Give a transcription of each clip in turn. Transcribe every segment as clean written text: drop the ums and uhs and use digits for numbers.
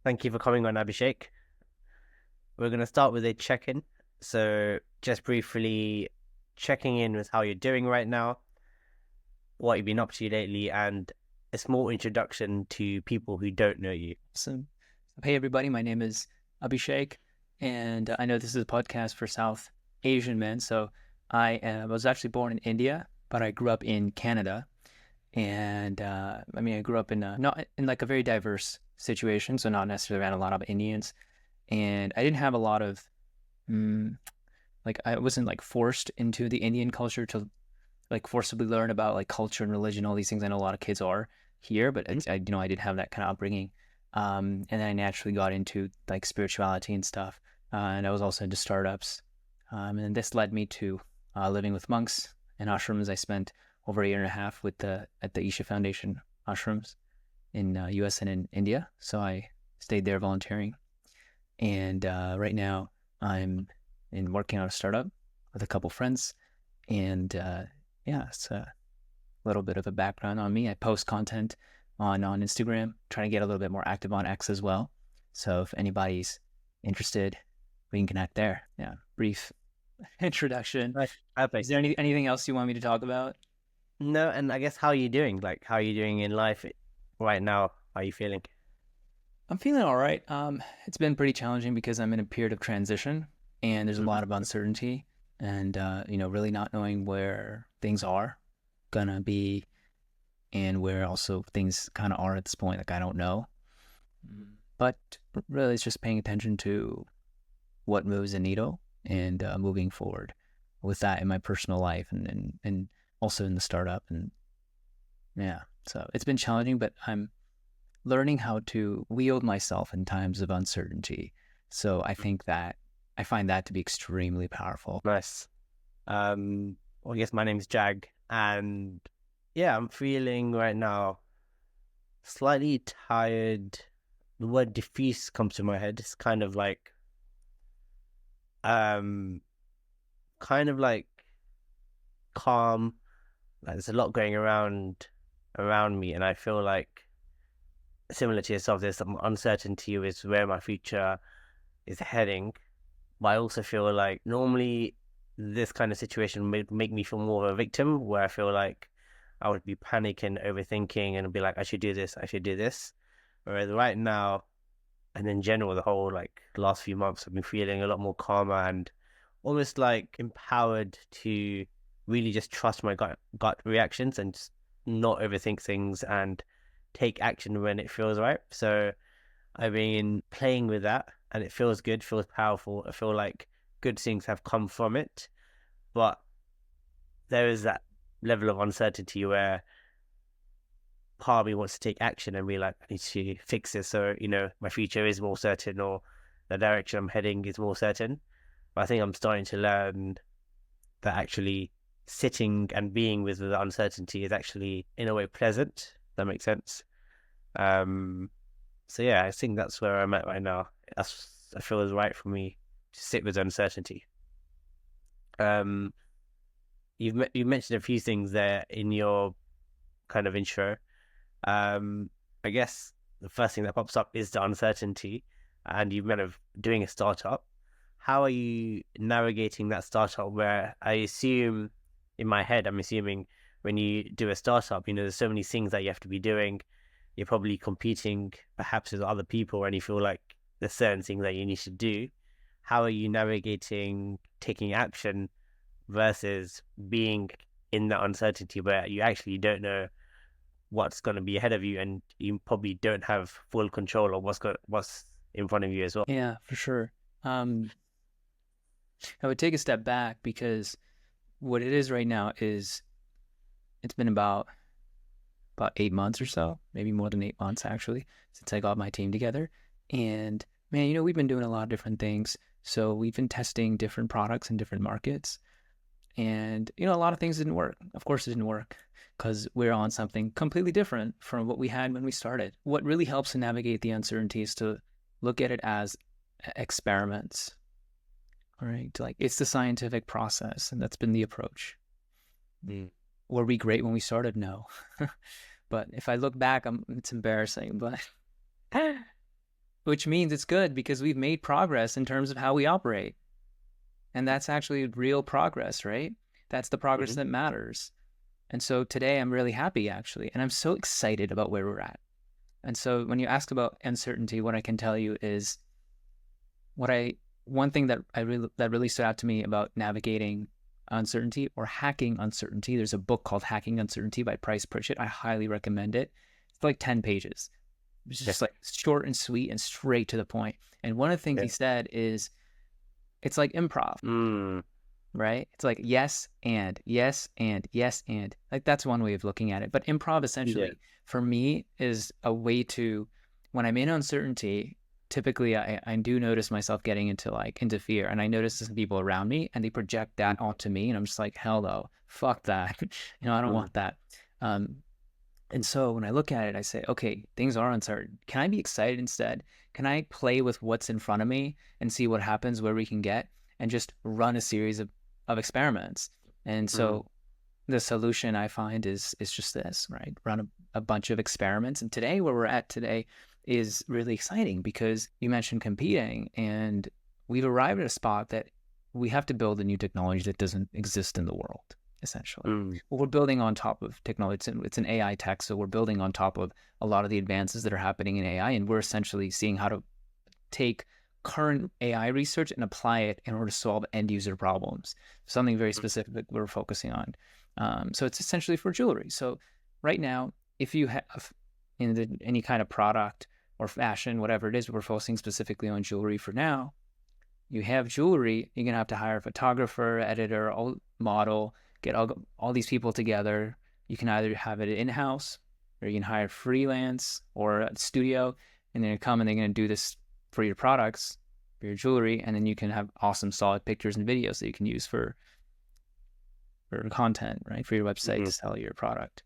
Thank you for coming on, Abhishek. We're going to start with a check-in. So just briefly checking in with how you're doing right now, what you've been up to lately, and a small introduction to people who don't know you. So, hey everybody, my name is Abhishek, and I know this is a podcast for South Asian men. So I was actually born in India, but I grew up in Canada. And I grew up in not in like a very diverse situation, so not necessarily around a lot of Indians. And I didn't have a lot of, I wasn't like forced into the Indian culture to like forcibly learn about like culture and religion, all these things. I know a lot of kids are here, but I didn't have that kind of upbringing. And then I naturally got into like spirituality and stuff. And I was also into startups. And this led me to living with monks and ashrams. I spent over 1.5 years at the Isha Foundation ashrams in US and in India. So I stayed there volunteering. And right now I'm working on a startup with a couple friends. And it's a little bit of a background on me. I post content on Instagram, trying to get a little bit more active on X as well. So if anybody's interested, we can connect there. Yeah, brief introduction. Nice. Is there anything else you want me to talk about? No, and I guess how are you doing? Like, how are you doing in life right now? How are you feeling? I'm feeling all right. It's been pretty challenging because I'm in a period of transition and there's a lot of uncertainty and, really not knowing where things are gonna be and where also things kind of are at this point. Like, I don't know. But really, it's just paying attention to what moves the needle and moving forward with that in my personal life and also in the startup. And yeah, so it's been challenging, but I'm learning how to wield myself in times of uncertainty. So I think that I find that to be extremely powerful. Nice. I guess my name's Jag, and yeah, I'm feeling right now slightly tired. The word diffuse comes to my head. It's kind of like calm. Like there's a lot going around me, and I feel like similar to yourself, there's some uncertainty with where my future is heading. But I also feel like normally this kind of situation would make me feel more of a victim, where I feel like I would be panicking, overthinking, and be like, I should do this, I should do this. Whereas right now, and in general, the whole like last few months, I've been feeling a lot more calmer and almost like empowered to really just trust my gut reactions and just not overthink things and take action when it feels right. So I've been playing with that and it feels good, feels powerful. I feel like good things have come from it, but there is that level of uncertainty where part of me wants to take action and be like, I need to fix this so, my future is more certain or the direction I'm heading is more certain. But I think I'm starting to learn that actually sitting and being with the uncertainty is actually, in a way, pleasant. That makes sense. So yeah, I think that's where I'm at right now. I feel is right for me to sit with uncertainty. You mentioned a few things there in your kind of intro. I guess the first thing that pops up is the uncertainty, and you're kind of doing a startup. How are you navigating that startup? Where I assume, in my head, I'm assuming when you do a startup, there's so many things that you have to be doing. You're probably competing perhaps with other people, and you feel like there's certain things that you need to do. How are you navigating taking action versus being in that uncertainty where you actually don't know what's going to be ahead of you, and you probably don't have full control of what's in front of you as well? Yeah, for sure. I would take a step back because what it is right now is it's been about 8 months or so, maybe more than 8 months actually, since I got my team together. And man, we've been doing a lot of different things. So we've been testing different products in different markets. And, a lot of things didn't work. Of course it didn't work because we're on something completely different from what we had when we started. What really helps to navigate the uncertainty is to look at it as experiments. All right. Like, it's the scientific process, and that's been the approach. Were we great when we started? No. But if I look back, it's embarrassing. But which means it's good because we've made progress in terms of how we operate. And that's actually real progress, right? That's the progress that matters. And so today I'm really happy, actually. And I'm so excited about where we're at. And so when you ask about uncertainty, what I can tell you is one thing that really stood out to me about navigating uncertainty or hacking uncertainty. There's a book called Hacking Uncertainty by Price Pritchett. I highly recommend it. It's like 10 pages. It's just like short and sweet and straight to the point. And one of the things he said is, it's like improv, right? It's like yes and yes and yes and, like, that's one way of looking at it. But improv essentially for me is a way to, when I'm in uncertainty, typically I do notice myself getting into fear, and I notice some people around me and they project that onto me, and I'm just like, hell no, fuck that. I don't want that. And so when I look at it, I say, okay, things are uncertain. Can I be excited instead? Can I play with what's in front of me and see what happens, where we can get, and just run a series of experiments? And so the solution I find is just this, right? Run a bunch of experiments. And today, where we're at today, is really exciting because you mentioned competing, and we've arrived at a spot that we have to build a new technology that doesn't exist in the world, essentially. Well, we're building on top of technology. It's an AI tech, so we're building on top of a lot of the advances that are happening in AI, and we're essentially seeing how to take current AI research and apply it in order to solve end user problems, something very specific that we're focusing on. So it's essentially for jewelry. So right now, if you have any kind of product or fashion, whatever it is, we're focusing specifically on jewelry for now. You have jewelry, you're going to have to hire a photographer, editor, model, get all these people together. You can either have it in-house, or you can hire freelance or a studio, and they're going to come and they're going to do this for your products, for your jewelry, and then you can have awesome, solid pictures and videos that you can use for content, right? For your website to sell your product,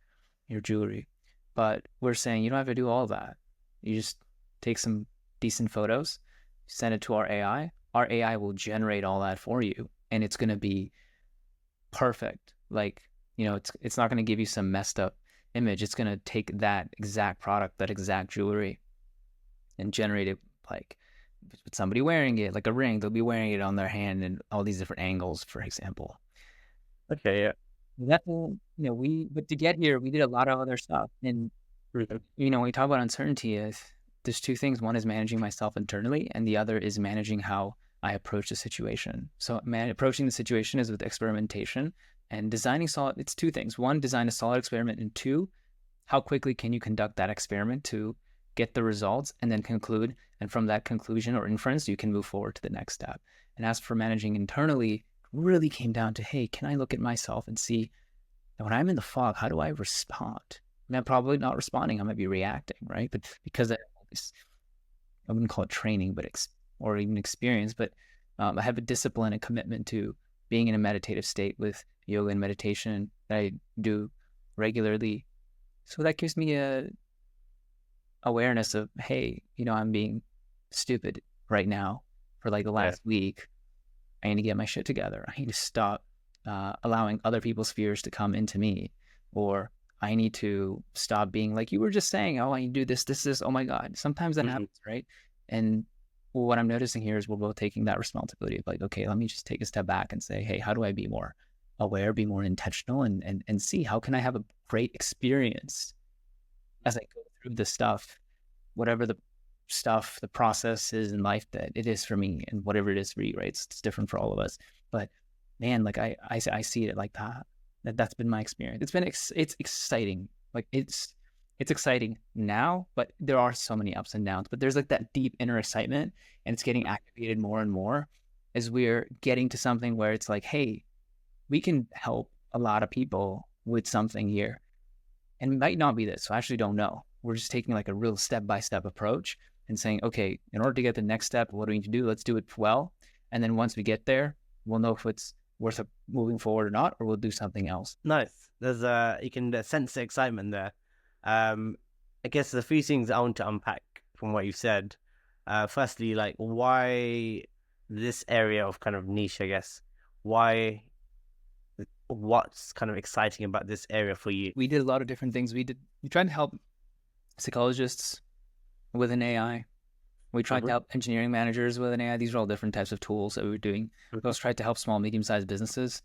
your jewelry. But we're saying you don't have to do all that. You just take some decent photos, send it to our AI. Our AI will generate all that for you, and it's going to be perfect. Like, it's not going to give you some messed up image. It's going to take that exact product, that exact jewelry, and generate it like with somebody wearing it, like a ring. They'll be wearing it on their hand in all these different angles, for example. Okay, yeah. That, but to get here, we did a lot of other stuff. And, when we talk about uncertainty, there's two things. One is managing myself internally, and the other is managing how I approach the situation. So approaching the situation is with experimentation, and designing solid. It's two things. One, design a solid experiment, and two, how quickly can you conduct that experiment to get the results and then conclude. And from that conclusion or inference, you can move forward to the next step. And as for managing internally, really came down to, hey, can I look at myself and see that when I'm in the fog, how do I respond? I'm probably not responding. I might be reacting, right? But because I wouldn't call it training, or even experience, but I have a discipline and commitment to being in a meditative state with yoga and meditation that I do regularly. So that gives me a awareness of, hey, I'm being stupid right now for like the last week. I need to get my shit together. I need to stop allowing other people's fears to come into me, or I need to stop being like you were just saying, oh, I need to do this. Oh my God. Sometimes that happens, right? And what I'm noticing here is we're both taking that responsibility of like, okay, let me just take a step back and say, hey, how do I be more aware, be more intentional, and see how can I have a great experience as I go through the stuff, whatever the process is in life that it is for me, and whatever it is for you, right? It's different for all of us. But man, like I see it like that. That's been my experience. It's exciting. Like it's exciting now, but there are so many ups and downs. But there's like that deep inner excitement, and it's getting activated more and more as we're getting to something where it's like, hey, we can help a lot of people with something here. And it might not be this, so I actually don't know. We're just taking like a real step-by-step approach and saying, okay, in order to get the next step, what do we need to do? Let's do it well. And then once we get there, we'll know if it's worth moving forward or not, or we'll do something else. Nice. There's you can sense the excitement there. I guess the few things I want to unpack from what you've said. Firstly, like, why this area of kind of niche, I guess? What's kind of exciting about this area for you? We did a lot of different things. We tried to help psychologists with an AI. We tried to Mm-hmm. help engineering managers with an AI. These are all different types of tools that we were doing. We also tried to help small, medium-sized businesses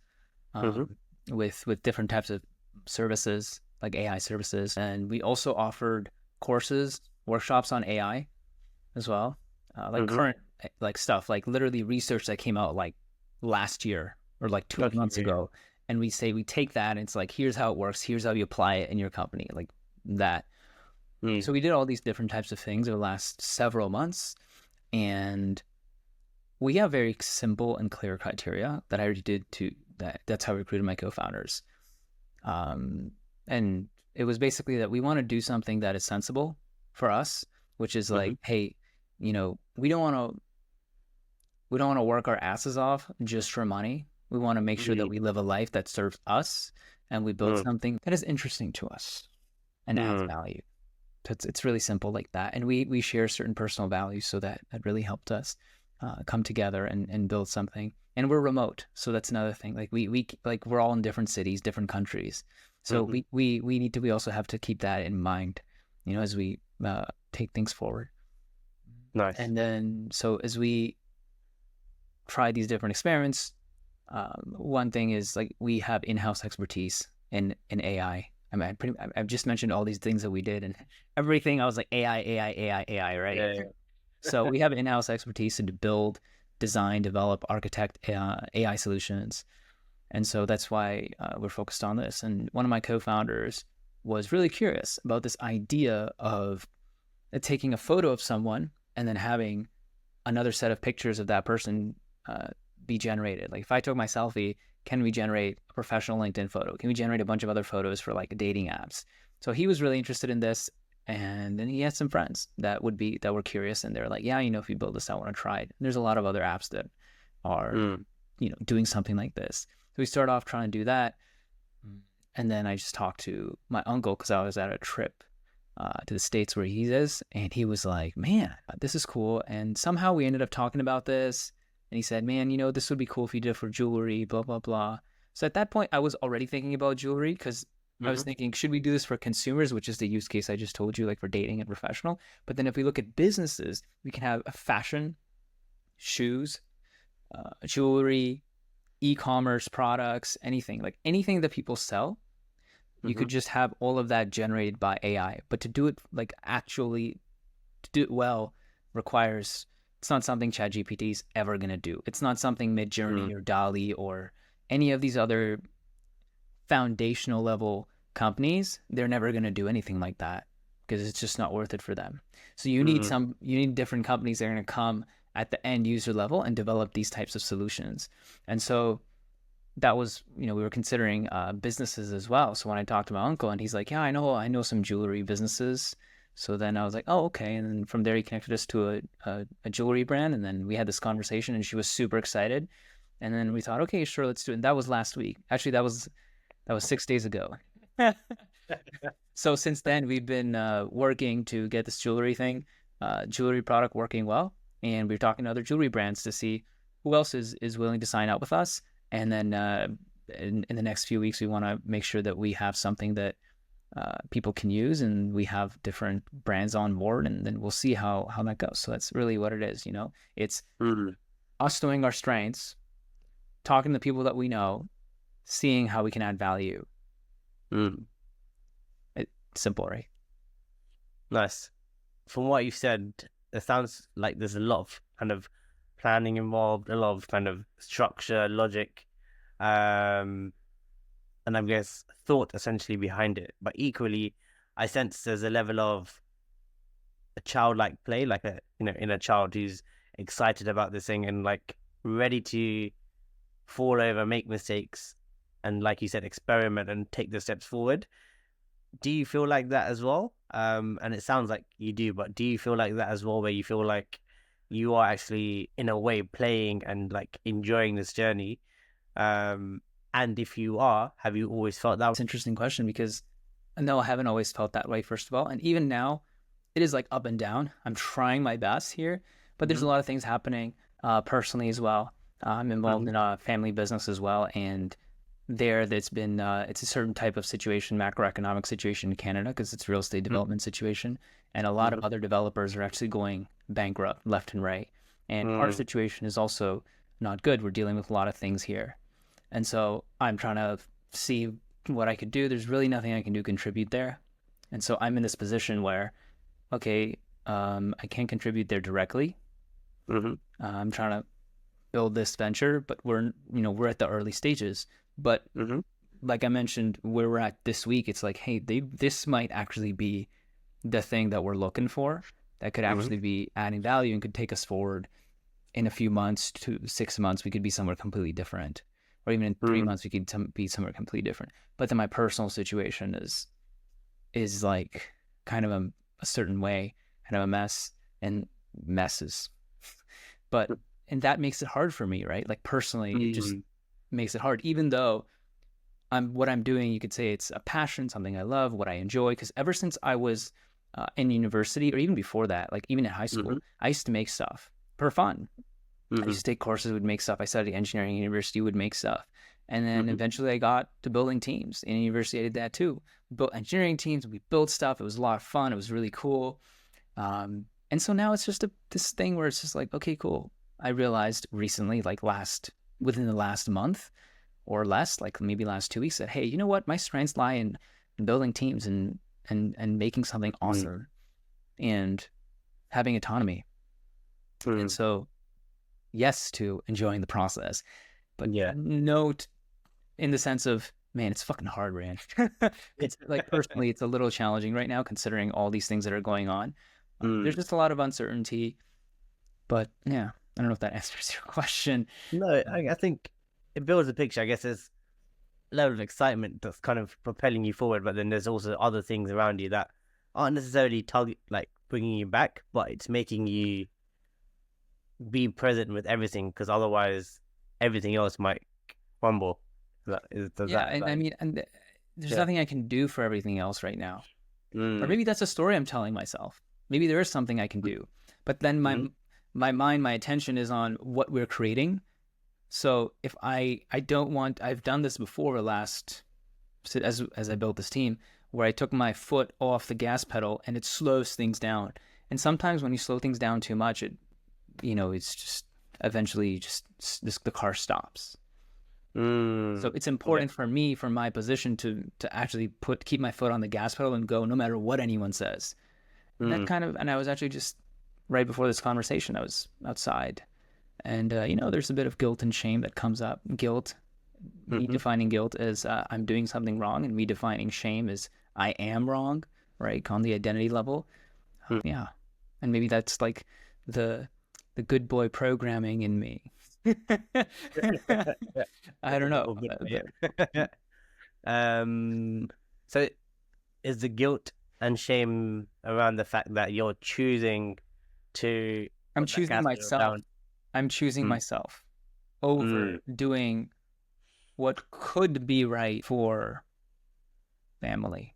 Mm-hmm. with different types of services, like AI services. And we also offered courses, workshops on AI as well, like Mm-hmm. current like stuff, like literally research that came out like last year or like 2 months Okay. ago. And we say we take that and it's like, here's how it works, here's how you apply it in your company, like that. Mm. So we did all these different types of things over the last several months, and we have very simple and clear criteria that I already did to that. That's how I recruited my co-founders. And it was basically that we want to do something that is sensible for us, which is Mm-hmm. like, hey, we don't want to work our asses off just for money. We want to make sure that Mm. we live a life that serves us, and we build Mm. something that is interesting to us and adds Mm. value. So it's really simple like that. And we share certain personal values, so that really helped us come together and build something. And we're remote, so that's another thing. Like we're all in different cities, different countries. So Mm-hmm. we also have to keep that in mind, as we take things forward. Nice. And then so as we try these different experiments, one thing is like we have in-house expertise in AI. I mean, I've just mentioned all these things that we did, and everything I was like AI, AI, AI, AI, right? Yeah. So we have in-house expertise to build, design, develop, architect AI solutions, and so that's why we're focused on this. And one of my co-founders was really curious about this idea of taking a photo of someone and then having another set of pictures of that person be generated. Like if I took my selfie, can we generate a professional LinkedIn photo? Can we generate a bunch of other photos for like dating apps? So he was really interested in this. And then he had some friends that were curious, and they're like, yeah, if you build this, I want to try it. And there's a lot of other apps that are, Mm. doing something like this. So we started off trying to do that. And then I just talked to my uncle because I was at a trip to the States where he is. And he was like, man, this is cool. And somehow we ended up talking about this. And he said, man, this would be cool if you did it for jewelry, blah, blah, blah. So at that point, I was already thinking about jewelry because I was Mm-hmm. thinking, should we do this for consumers, which is the use case I just told you, like for dating and professional? But then if we look at businesses, we can have a fashion, shoes, jewelry, e-commerce products, anything that people sell. You Mm-hmm. could just have all of that generated by AI. But to do it like actually to do it well requires, it's not something ChatGPT is ever going to do. It's not something Mm. Midjourney or DALI or any of these other foundational level companies. They're never going to do anything like that because it's just not worth it for them. So you Mm. need different companies that are going to come at the end user level and develop these types of solutions. And so that was, we were considering businesses as well. So when I talked to my uncle, and he's like, yeah, I know some jewelry businesses. So then I was like, oh, okay. And then from there, he connected us to a jewelry brand. And then we had this conversation, and she was super excited. And then we thought, okay, sure, let's do it. And that was last week. Actually, that was 6 days ago. So since then, we've been working to get this jewelry product working well. And we're talking to other jewelry brands to see who else is willing to sign up with us. And then in the next few weeks, we want to make sure that we have something that people can use, and we have different brands on board, and then we'll see how that goes. So that's really what it is. It's Mm. us knowing our strengths, talking to people that we know, seeing how we can add value. Mm. It's simple, right? Nice. From what you said, it sounds like there's a lot of kind of planning involved, a lot of kind of structure, logic, and I guess thought essentially behind it. But equally, I sense there's a level of a childlike play, like a inner child who's excited about this thing and like ready to fall over, make mistakes, and like you said, experiment and take the steps forward. Do you feel like that as well? And it sounds like you do, but do you feel like that as well, where you feel like you are actually in a way playing and like enjoying this journey? And if you are, have you always felt that? It's an interesting question because no, I haven't always felt that way, first of all. And even now, it is like up and down. I'm trying my best here, but there's Mm-hmm. a lot of things happening personally as well. I'm involved Mm-hmm. in a family business as well. And there that's been it's a certain type of situation, macroeconomic situation in Canada, because it's a real estate development situation, and a lot of other developers are actually going bankrupt left and right. And our situation is also not good. We're dealing with a lot of things here. And so I'm trying to see what I could do. There's really nothing I can do to contribute there. And so I'm in this position where, okay, I can't contribute there directly. I'm trying to build this venture, but we're at the early stages. But like I mentioned, where we're at this week, it's like, hey, this might actually be the thing that we're looking for that could actually be adding value and could take us forward in a few months to 6 months. We could be somewhere completely different, or even in 3 months, we could be somewhere completely different. But then my personal situation is like kind of a certain way, kind of a mess and messes. But and that makes it hard for me, right? Like personally, it just makes it hard, even though what I'm doing, you could say it's a passion, something I love, what I enjoy. Because ever since I was in university, or even before that, like even in high school, I used to make stuff for fun. I used to take courses, would make stuff. I studied engineering at university, would make stuff. And then eventually I got to building teams. In university, I did that too. Built engineering teams, we built stuff. It was a lot of fun. It was really cool. And so now it's just this thing where it's just like, okay, cool. I realized recently, like within the last month or less, like maybe last 2 weeks, that, hey, you know what? My strengths lie in building teams and making something awesome and having autonomy. And so, yes to enjoying the process, but no in the sense of, man, it's fucking hard, man. It's like, personally, it's a little challenging right now considering all these things that are going on. There's just a lot of uncertainty, but yeah, I don't know if that answers your question. No, I think it builds a picture. I guess there's a level of excitement that's kind of propelling you forward, but then there's also other things around you that aren't necessarily bringing you back, but it's making you be present with everything, because otherwise everything else might crumble. I mean, and there's nothing I can do for everything else right now. Or maybe that's a story I'm telling myself. Maybe there is something I can do, but then my mind, my attention is on what we're creating. So if I've done this before as I built this team, where I took my foot off the gas pedal and it slows things down. And sometimes when you slow things down too much, it's just eventually the car stops. So it's important for me, from my position, to actually keep my foot on the gas pedal and go no matter what anyone says. And and I was actually just right before this conversation, I was outside, and there's a bit of guilt and shame that comes up. Guilt, me defining guilt as I'm doing something wrong, and me defining shame as I am wrong, right? On the identity level. Yeah. And maybe that's like the good boy programming in me. I don't know. So is the guilt and shame around the fact that you're choosing to... I'm choosing myself. I'm choosing myself over doing what could be right for family.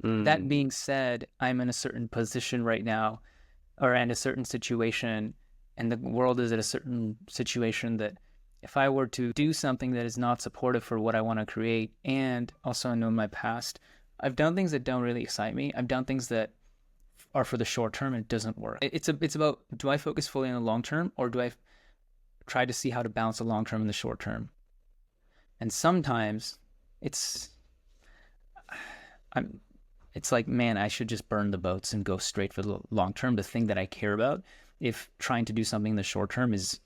That being said, I'm in a certain position right now, or in a certain situation, and the world is at a certain situation that if I were to do something that is not supportive for what I want to create, and also I know in my past, I've done things that don't really excite me. I've done things that are for the short term and it doesn't work. It's about, do I focus fully on the long term, or do I try to see how to balance the long term and the short term? And sometimes it's like, man, I should just burn the boats and go straight for the long term, the thing that I care about, if trying to do something in the short term is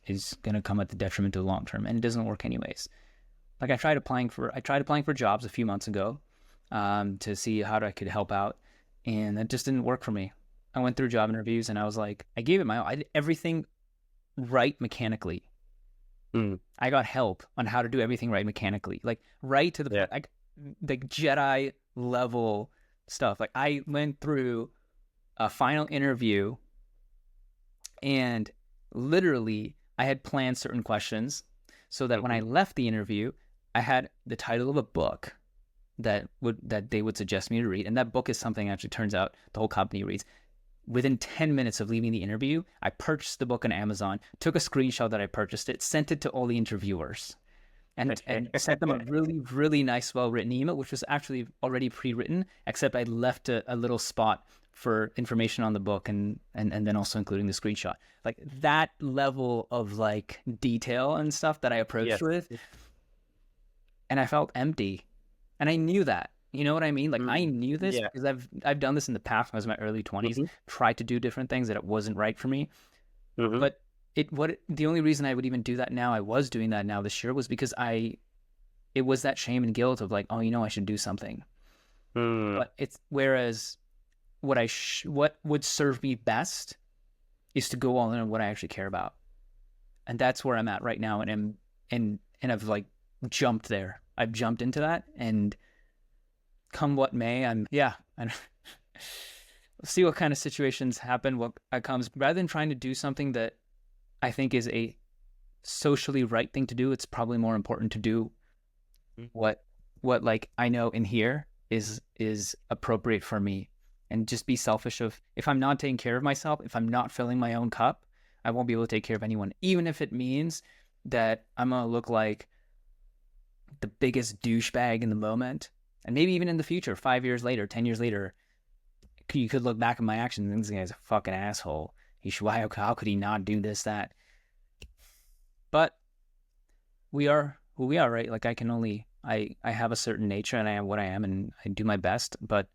going to come at the detriment of the long term, and it doesn't work anyways. Like I tried applying for jobs a few months ago to see how I could help out, and that just didn't work for me. I went through job interviews and I was like, I gave it my all. I did everything right mechanically. I got help on how to do everything right mechanically, like right to the like Jedi level stuff. Like I went through a final interview, and literally I had planned certain questions so that when I left the interview, I had the title of a book that they would suggest me to read. And that book is something, actually turns out the whole company reads. Within 10 minutes of leaving the interview, I purchased the book on Amazon, took a screenshot that I purchased it, sent it to all the interviewers. and sent them a really, really nice, well-written email, which was actually already pre-written, except I left a little spot for information on the book and then also including the screenshot. Like that level of like detail and stuff that I approached with. And I felt empty. And I knew that. You know what I mean? Like I knew this because I've done this in the past when I was in my early 20s, tried to do different things that it wasn't right for me. But the only reason I would even do that now, I was doing that now this year, was because it was that shame and guilt of like, oh, I should do something. But it's whereas what would serve me best is to go all in on what I actually care about. And that's where I'm at right now. And I've like jumped there. I've jumped into that, and come what may, we'll see what kind of situations happen, what comes. Rather than trying to do something that I think is a socially right thing to do, it's probably more important to do what like I know in here is appropriate for me, and just be selfish of, if I'm not taking care of myself, if I'm not filling my own cup, I won't be able to take care of anyone, even if it means that I'm going to look like the biggest douchebag in the moment. And maybe even in the future, 5 years later, 10 years later, you could look back at my actions and think this guy's a fucking asshole. How could he not do this, that? But we are who we are, right? Like I have a certain nature, and I am what I am, and I do my best, but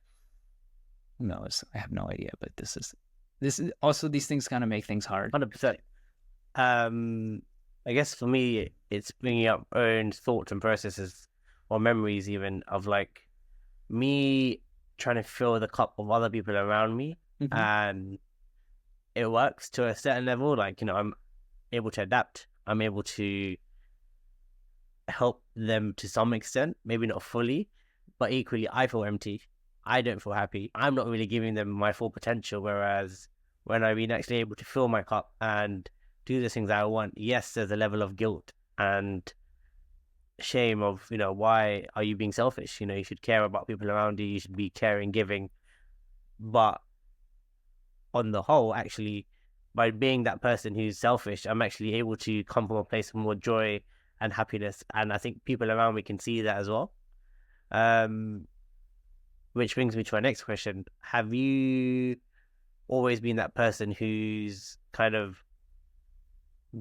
who knows? I have no idea. But this is also, these things kind of make things hard. 100%. I guess for me, it's bringing up own thoughts and processes, or memories even, of like me trying to fill the cup of other people around me, and it works to a certain level. Like, I'm able to adapt. I'm able to help them to some extent, maybe not fully, but equally I feel empty. I don't feel happy. I'm not really giving them my full potential. Whereas when I've been actually able to fill my cup and do the things I want, yes, there's a level of guilt and shame of, why are you being selfish? You should care about people around you. You should be caring, giving. But on the whole, actually, by being that person who's selfish, I'm actually able to come from a place of more joy and happiness. And I think people around me can see that as well. Which brings me to our next question. Have you always been that person who's kind of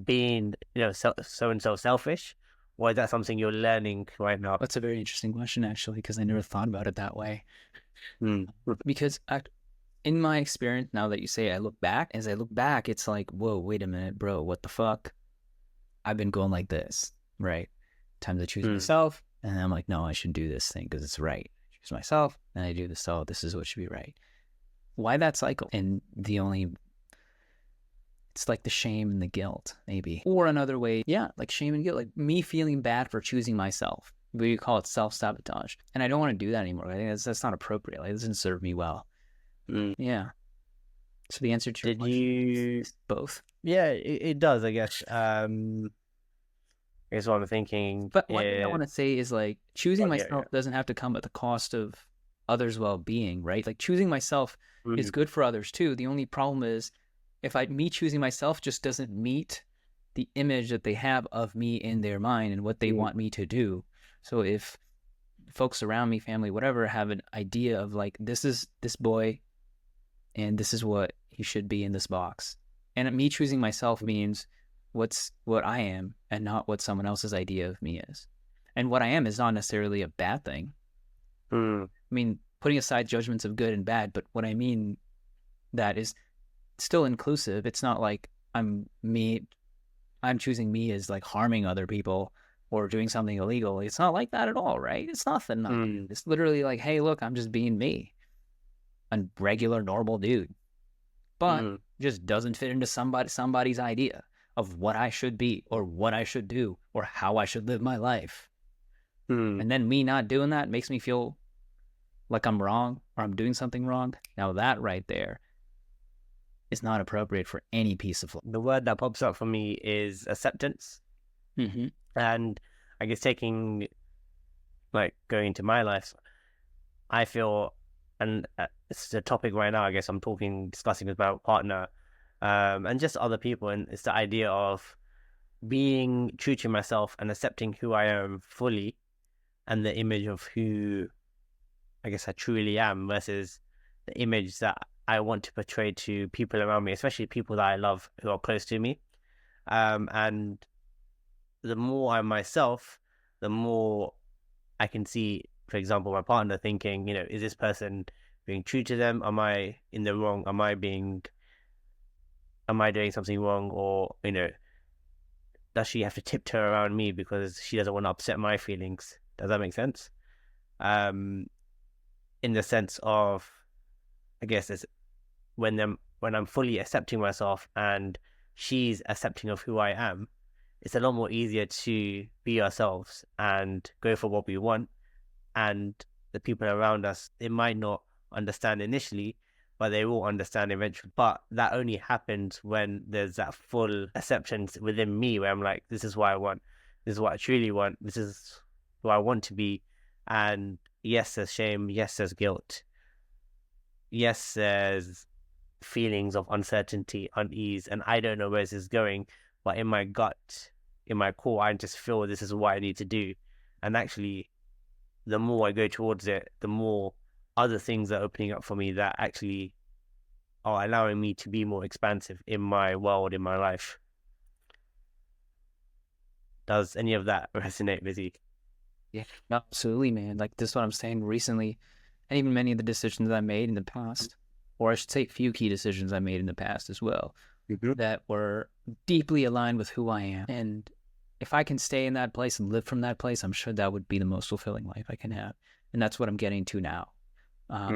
been, so selfish? Or is that something you're learning right now? That's a very interesting question, actually, because I never thought about it that way. Because in my experience, now that you say as I look back, it's like, whoa, wait a minute, bro, what the fuck? I've been going like this, right? Times I choose myself, and I'm like, no, I should do this thing because it's right. I choose myself, and I do this, so this is what should be right. Why that cycle? And it's like the shame and the guilt, maybe. Or another way, like shame and guilt, like me feeling bad for choosing myself. We call it self-sabotage. And I don't want to do that anymore. I think that's not appropriate. Like, it doesn't serve me well. Yeah. So the answer to your question is both. Yeah, it does, I guess. I guess what I'm thinking. But one thing I want to say is, like, choosing myself doesn't have to come at the cost of others' well-being, right? Like, choosing myself is good for others too. The only problem is, if me choosing myself just doesn't meet the image that they have of me in their mind and what they want me to do. So if folks around me, family, whatever, have an idea of like, this is this boy and this is what he should be in this box. And me choosing myself means what I am and not what someone else's idea of me is. And what I am is not necessarily a bad thing. I mean, putting aside judgments of good and bad, but what I mean that is still inclusive. It's not like I'm choosing me as like harming other people or doing something illegal. It's not like that at all, right? It's nothing. It's literally like, hey, look, I'm just being me. A regular, normal dude. But just doesn't fit into somebody's idea of what I should be or what I should do or how I should live my life. And then me not doing that makes me feel like I'm wrong or I'm doing something wrong. Now that right there is not appropriate for any piece of life. The word that pops up for me is acceptance. And I guess going into my life, I feel, and it's a topic right now, I guess I'm discussing with my partner, and just other people, and it's the idea of being true to myself and accepting who I am fully and the image of who I guess I truly am versus the image that I want to portray to people around me, especially people that I love who are close to me. And the more I'm myself, the more I can see, for example, my partner thinking, is this person being true to them? Am I in the wrong? Am I doing something wrong? Or, does she have to tiptoe around me because she doesn't want to upset my feelings? Does that make sense? In the sense of, I guess it's when I'm fully accepting myself and she's accepting of who I am, it's a lot more easier to be ourselves and go for what we want. And the people around us, they might not understand initially, but they will understand eventually. But that only happens when there's that full acceptance within me where I'm like, this is what I want. This is what I truly want. This is who I want to be. And yes, there's shame. Yes, there's guilt. Yes, there's feelings of uncertainty, unease, and I don't know where this is going. But in my gut, in my core, I just feel this is what I need to do. And actually, the more I go towards it, the more other things are opening up for me that actually are allowing me to be more expansive in my world, in my life. Does any of that resonate with you? Yeah, absolutely, man. Like this is what I'm saying recently, and even many of the decisions I made in the past, or I should say few key decisions I made in the past as well, that were deeply aligned with who I am. And if I can stay in that place and live from that place, I'm sure that would be the most fulfilling life I can have. And that's what I'm getting to now.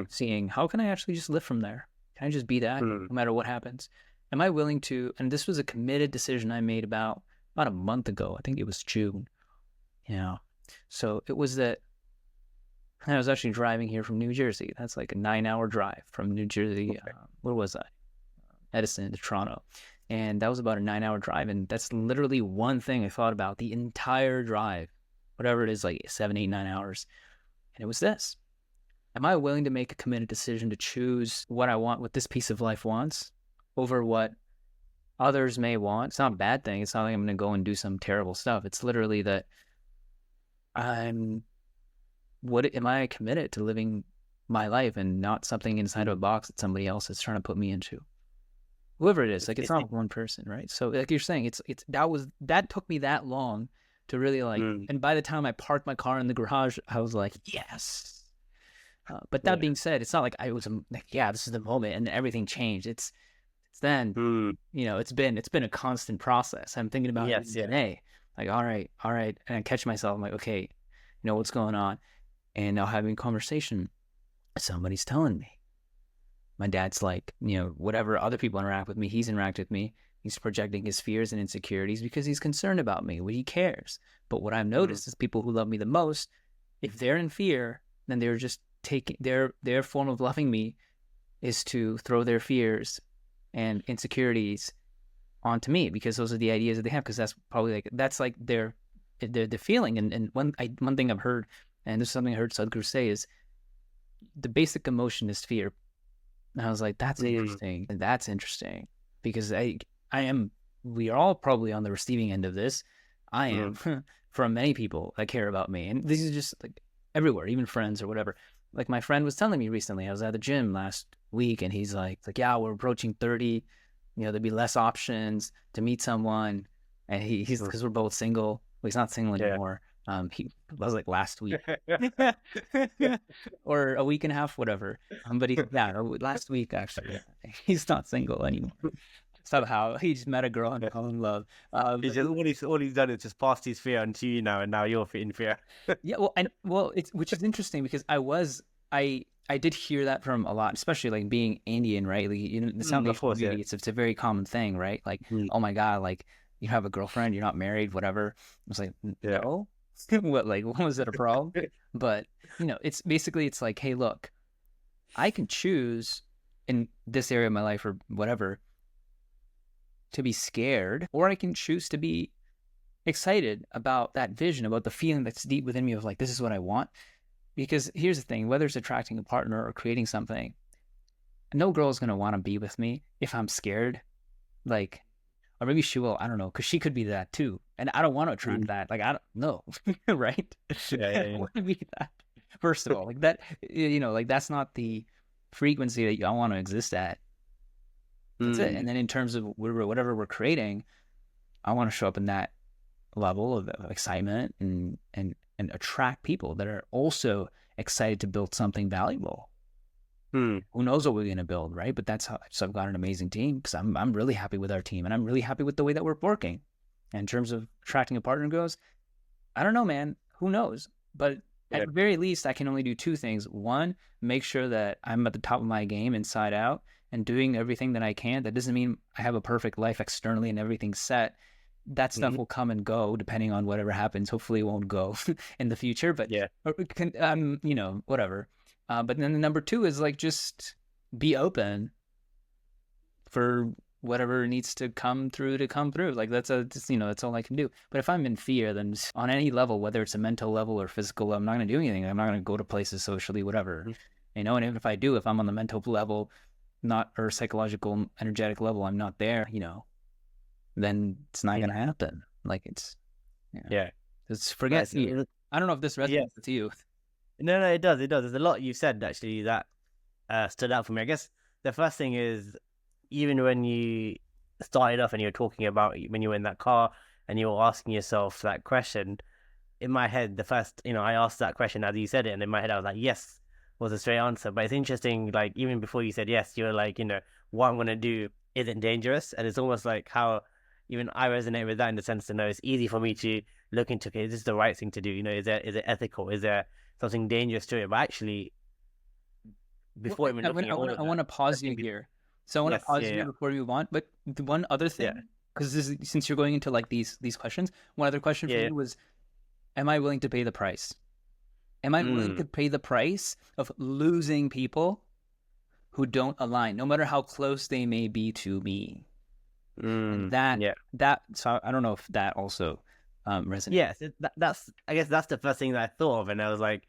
Seeing how can I actually just live from there? Can I just be that no matter what happens? Am I willing to, and this was a committed decision I made about a month ago. I think it was June. So it was that I was actually driving here from New Jersey. That's like a 9-hour drive from New Jersey. Okay. Where was I? Edison to Toronto. And that was about a 9-hour drive. And that's literally one thing I thought about the entire drive, whatever it is, like 7, 8, 9 hours. And it was this. Am I willing to make a committed decision to choose what I want, what this piece of life wants, over what others may want? It's not a bad thing. It's not like I'm going to go and do some terrible stuff. It's literally that am I committed to living my life and not something inside of a box that somebody else is trying to put me into? Whoever it is, like it's not one person, right? So like you're saying, that took me that long to really like, and by the time I parked my car in the garage, I was like, yes. But that being said, it's not like I was like, yeah, this is the moment and everything changed. It's then, it's been a constant process. I'm thinking about it today. Like, all right. And I catch myself, I'm like, okay, what's going on? And now having a conversation, somebody's telling me. My dad's like, whatever other people interact with me, he's interacted with me. He's projecting his fears and insecurities because he's concerned about me. Well, he cares. But what I've noticed is people who love me the most, if they're in fear, then they're just taking their form of loving me is to throw their fears and insecurities onto me because those are the ideas that they have. Because that's probably that's their feeling. And one thing I've heard, and this is something I heard Sadhguru say, is the basic emotion is fear. And I was like, that's interesting. And that's interesting because we are all probably on the receiving end of this. I am from many people that care about me. And this is just like everywhere, even friends or whatever. Like my friend was telling me recently, I was at the gym last week and he's like, yeah, we're approaching 30. There'd be less options to meet someone. And he's because we're both single. Well, he's not single anymore. He was like last week or a week and a half, whatever. But last week actually. He's not single anymore. Somehow he just met a girl and fell in love. He's just, all he's done is just passed his fear onto you now, and now you're in fear. It's which is interesting because I did hear that from a lot, especially like being Indian, right? Like the South Asian community, it's a very common thing, right? Like, oh my God, like you have a girlfriend, you're not married, whatever. I was like, no, what was that a problem? But it's basically it's like, hey, look, I can choose in this area of my life or whatever to be scared, or I can choose to be excited about that vision, about the feeling that's deep within me of like, this is what I want. Because here's the thing, whether it's attracting a partner or creating something, no girl is going to want to be with me if I'm scared. Like, or maybe she will. I don't know, because she could be that too, and I don't want to attract that. Like I don't know, right? Yeah, I yeah, don't yeah. want to be that. First of all, like that, like that's not the frequency that I want to exist at. That's it. Mm, And then in terms of whatever we're creating, I want to show up in that level of excitement and attract people that are also excited to build something valuable. mm, Who knows what we're going to build, right? But that's how. So I've got an amazing team because I'm really happy with our team, and I'm really happy with the way that we're working. And in terms of attracting a partner goes, I don't know, man. Who knows? But at yeah. the very least, I can only do two things. One, make sure that I'm at the top of my game inside out and doing everything that I can. That doesn't mean I have a perfect life externally and everything's set. That stuff Mhm. will come and go depending on whatever happens. Hopefully, it won't go in the future, but Yeah. whatever. But then the number two is like just be open for whatever needs to come through. Like that's all I can do. But if I'm in fear, then on any level, whether it's a mental level or physical, I'm not going to do anything. I'm not going to go to places socially, whatever. Mhm. And even if I do, if I'm on the mental level, not or psychological, energetic level, I'm not there. Then it's not going Mm, to happen. Like yeah. just forget Nice. fear. I don't know if this Yeah. resonates with you. No, no, it does. It does. There's a lot you said actually that stood out for me. I guess the first thing is even when you started off and you were talking about when you were in that car and you were asking yourself that question, in my head, the first, I asked that question as you said it, and in my head, I was like, yes, was a straight answer. But it's interesting, like, even before you said yes, you were like, what I'm going to do isn't dangerous. And it's almost like how even I resonate with that in the sense to know it's easy for me to look into, okay, is this the right thing to do? Is it ethical? Is there something dangerous to it? But actually, Well, before even looking at all of I that, want to pause let's you think, here. So I want to yes, pause yeah, you yeah, before we move on. But the one other yeah, thing, because since you're going into like these questions, one other question for yeah, yeah. me was, am I willing to pay the price? Am I willing Mm, to pay the price of losing people who don't align, no matter how close they may be to me? And yeah. so I don't know if that also resonates. Yes, that's I guess that's the first thing that I thought of, and I was like,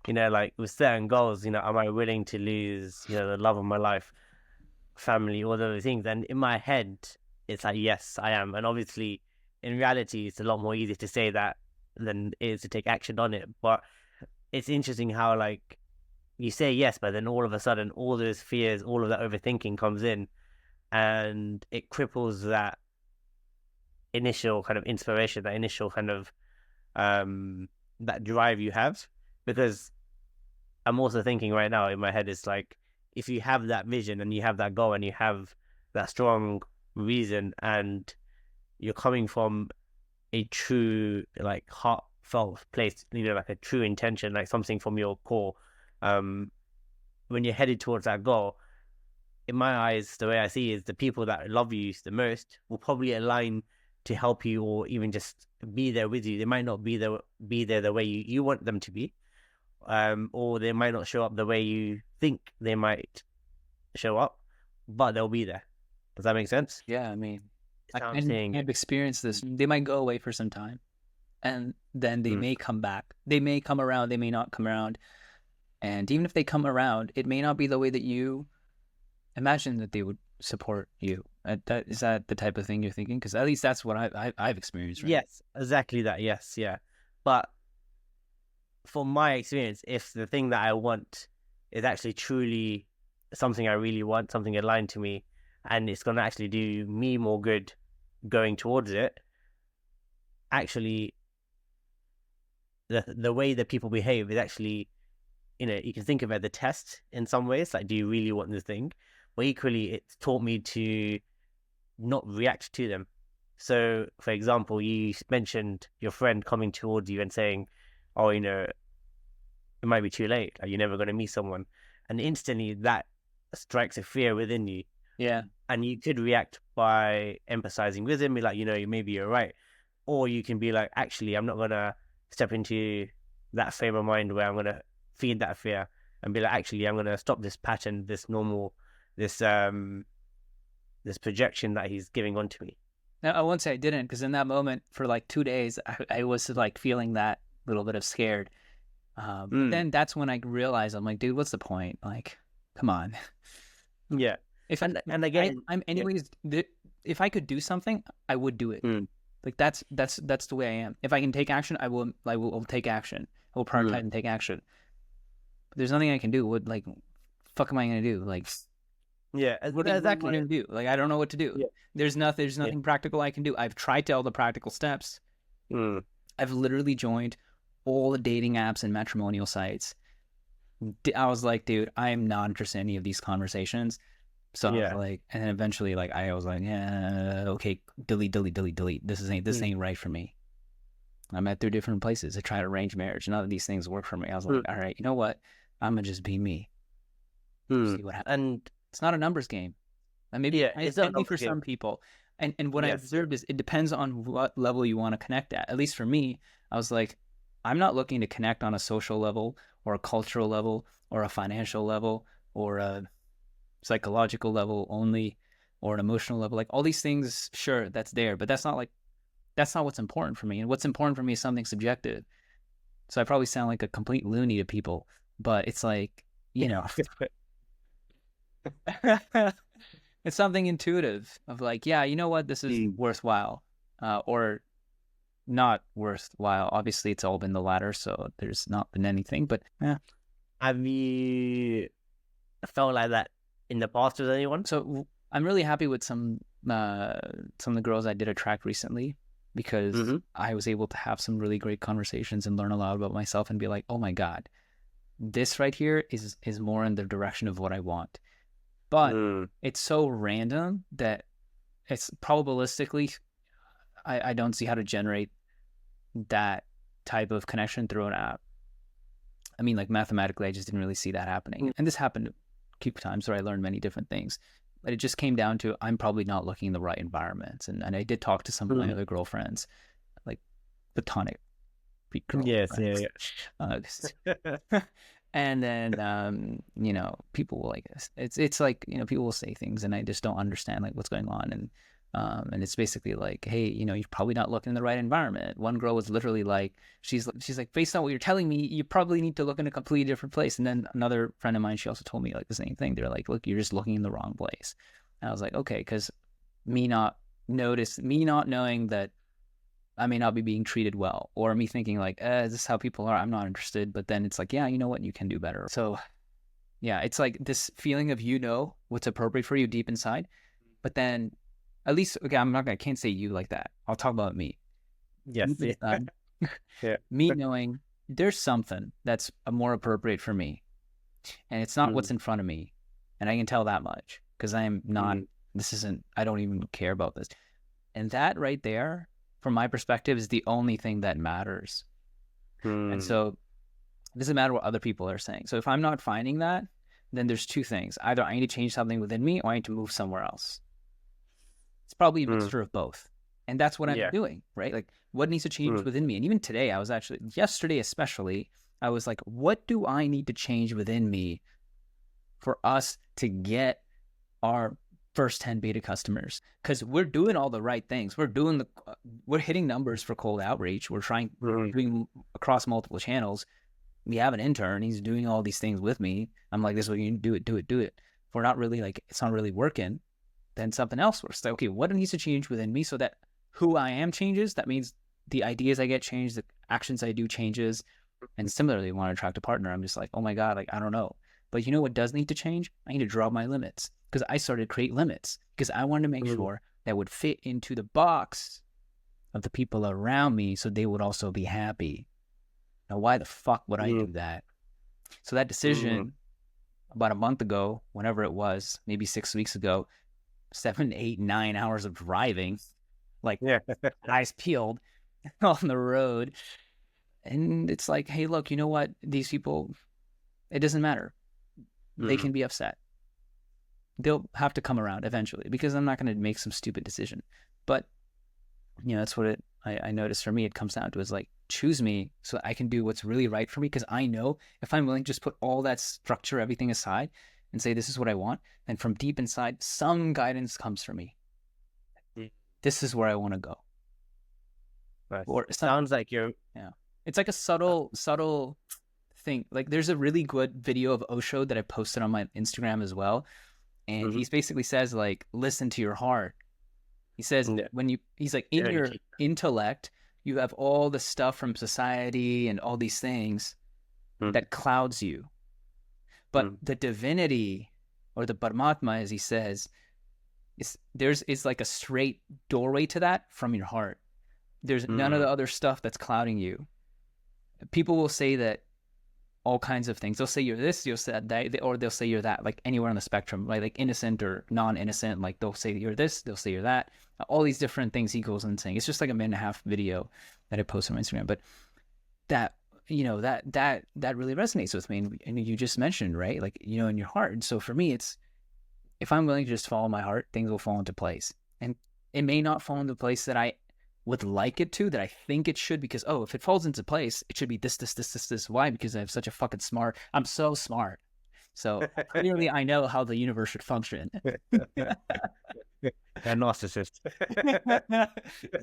like with certain goals, am I willing to lose, the love of my life, family, all those things? And in my head, it's like, yes, I am. And obviously, in reality, it's a lot more easy to say that than it is to take action on it. But it's interesting how like you say yes, but then all of a sudden, all those fears, all of that overthinking comes in, and it cripples that initial kind of inspiration, that initial kind of that drive you have. Because I'm also thinking right now in my head, it's like if you have that vision and you have that goal and you have that strong reason and you're coming from a true like heartfelt place, like a true intention, like something from your core, um when you're headed towards that goal, in my eyes, the way I see is the people that love you the most will probably align to help you or even just be there with you. They might not be there the way you want them to be, or they might not show up the way you think they might show up, but they'll be there. Does that make sense? Yeah, I mean, It's how I'm saying I've it. experienced this. They might go away for some time, and then they Mm. may come back. They may come around. They may not come around. And even if they come around, it may not be the way that you imagine that they would support you. Is that the type of thing you're thinking? Because at least that's what I've experienced, right? Yes, exactly that. Yes, yeah. But from my experience, if the thing that I want is actually truly something I really want, something aligned to me, and it's going to actually do me more good going towards it, actually, the way that people behave is actually, you can think of it as the test in some ways. Like, do you really want this thing? But equally, it's taught me to not react to them. So, for example, you mentioned your friend coming towards you and saying, "Oh, it might be too late. Like, you're never going to meet someone," and instantly that strikes a fear within you. Yeah. And you could react by empathizing with him, be like, maybe you're right, or you can be like, actually, I'm not gonna step into that frame of mind where I'm gonna feed that fear and be like, actually, I'm gonna stop this pattern, this this projection that he's giving onto me. Now, I won't say I didn't, because in that moment, for like 2 days, I was like feeling that little bit of scared. But Mm, then that's when I realized, I'm like, dude, what's the point? Like, come on. yeah, If and I, again, I'm yeah, anyways, if I could do something, I would do it. Mm. Like that's the way I am. If I can take action, I'll take action. I will prioritize and take action. But there's nothing I can do. What like fuck am I gonna do? Like Yeah, what am I exactly. gonna do? Like I don't know what to do. Yeah. There's nothing practical I can do. I've tried all the practical steps. Mm. I've literally joined all the dating apps and matrimonial sites. I was like, dude, I am not interested in any of these conversations. So I was like, and then eventually, like, I was like, yeah, okay, delete. This ain't right for me. I met through different places. I tried arranged marriage. None of these things work for me. I was like, all right, you know what? I'm gonna just be me. See what happens. And it's not a numbers game. And maybe it's not for some people. And what I observed is it depends on what level you want to connect at. At least for me, I was like, I'm not looking to connect on a social level or a cultural level or a financial level or a psychological level only or an emotional level. Like all these things, sure, that's there, but that's not what's important for me. And what's important for me is something subjective. So I probably sound like a complete loony to people, but it's like, you know, it's something intuitive of like, yeah, you know what, this is worthwhile, or not worthwhile. Obviously, it's all been the latter, so there's not been anything. But yeah, have you felt like that in the past with anyone? So I'm really happy with some of the girls I did attract recently because I was able to have some really great conversations and learn a lot about myself and be like, oh my God, this right here is more in the direction of what I want. But it's so random that it's probabilistically, I don't see how to generate that type of connection through an app. I mean, like mathematically, I just didn't really see that happening. And this happened a few times where I learned many different things. But it just came down to I'm probably not looking in the right environments. And I did talk to some of my other girlfriends, like platonic girlfriends. Yes. And then, you know, people will like, it's like, you know, people will say things and I just don't understand like what's going on. And it's basically like, hey, you know, you're probably not looking in the right environment. One girl was literally like, she's like, based on what you're telling me, you probably need to look in a completely different place. And then another friend of mine, she also told me like the same thing. They're like, look, you're just looking in the wrong place. And I was like, okay, because me not knowing that I may not be being treated well, or me thinking like, is this how people are? I'm not interested. But then it's like, yeah, you know what? You can do better. So yeah, it's like this feeling of, you know, what's appropriate for you deep inside. But then at least, okay, I can't say you like that. I'll talk about me. Yes. Yeah. Me knowing there's something that's more appropriate for me. And it's not what's in front of me. And I can tell that much because I am not, I don't even care about this. And that right there, from my perspective, is the only thing that matters. And so it doesn't matter what other people are saying. So if I'm not finding that, then there's two things. Either I need to change something within me or I need to move somewhere else. It's probably a mixture of both. And that's what I'm doing, right? Like what needs to change within me? And even today, yesterday especially, I was like, what do I need to change within me for us to get our first 10 beta customers? Because we're doing all the right things. We're hitting numbers for cold outreach. We're doing across multiple channels. We have an intern. He's doing all these things with me. I'm like, this is what you need to do it. If we're not really like, it's not really working, then something else works. Like, okay, what needs to change within me so that who I am changes? That means the ideas I get change, the actions I do changes. And similarly, when I attract a partner, I'm just like, oh my God, like, I don't know. But you know what does need to change? I need to draw my limits, because I started to create limits because I wanted to make sure that would fit into the box of the people around me so they would also be happy. Now, why the fuck would I do that? So that decision about a month ago, whenever it was, maybe 6 weeks ago, 7, 8, 9 hours of driving, like eyes peeled on the road. And it's like, hey, look, you know what? These people, it doesn't matter. They can be upset. They'll have to come around eventually because I'm not going to make some stupid decision. But, you know, that's what I noticed for me, it comes down to is like, choose me so I can do what's really right for me. Because I know if I'm willing to just put all that structure, everything aside and say, this is what I want, then from deep inside, some guidance comes for me. This is where I want to go. Right. Or it sounds like you're... Yeah. It's like a subtle thing. Like there's a really good video of Osho that I posted on my Instagram as well. And he basically says like, listen to your heart. He says Yeah. he's like, in Very your cheap. intellect, you have all the stuff from society and all these things that clouds you. But the divinity, or the Paramatma, as he says, is like a straight doorway to that from your heart. There's none of the other stuff that's clouding you. People will say that all kinds of things. They'll say you're this, you'll say that, or they'll say you're that, like anywhere on the spectrum, like innocent or non-innocent. Like they'll say you're this, they'll say you're that. All these different things he goes on saying. It's just like a 1.5-minute video that I post on Instagram. But that, that really resonates with me. And you just mentioned, right? Like, in your heart. And so for me, it's, if I'm willing to just follow my heart, things will fall into place. And it may not fall into place that I would like it to, that I think it should, because, if it falls into place, it should be this. Why? Because I'm so smart. So clearly I know how the universe should function. A narcissist.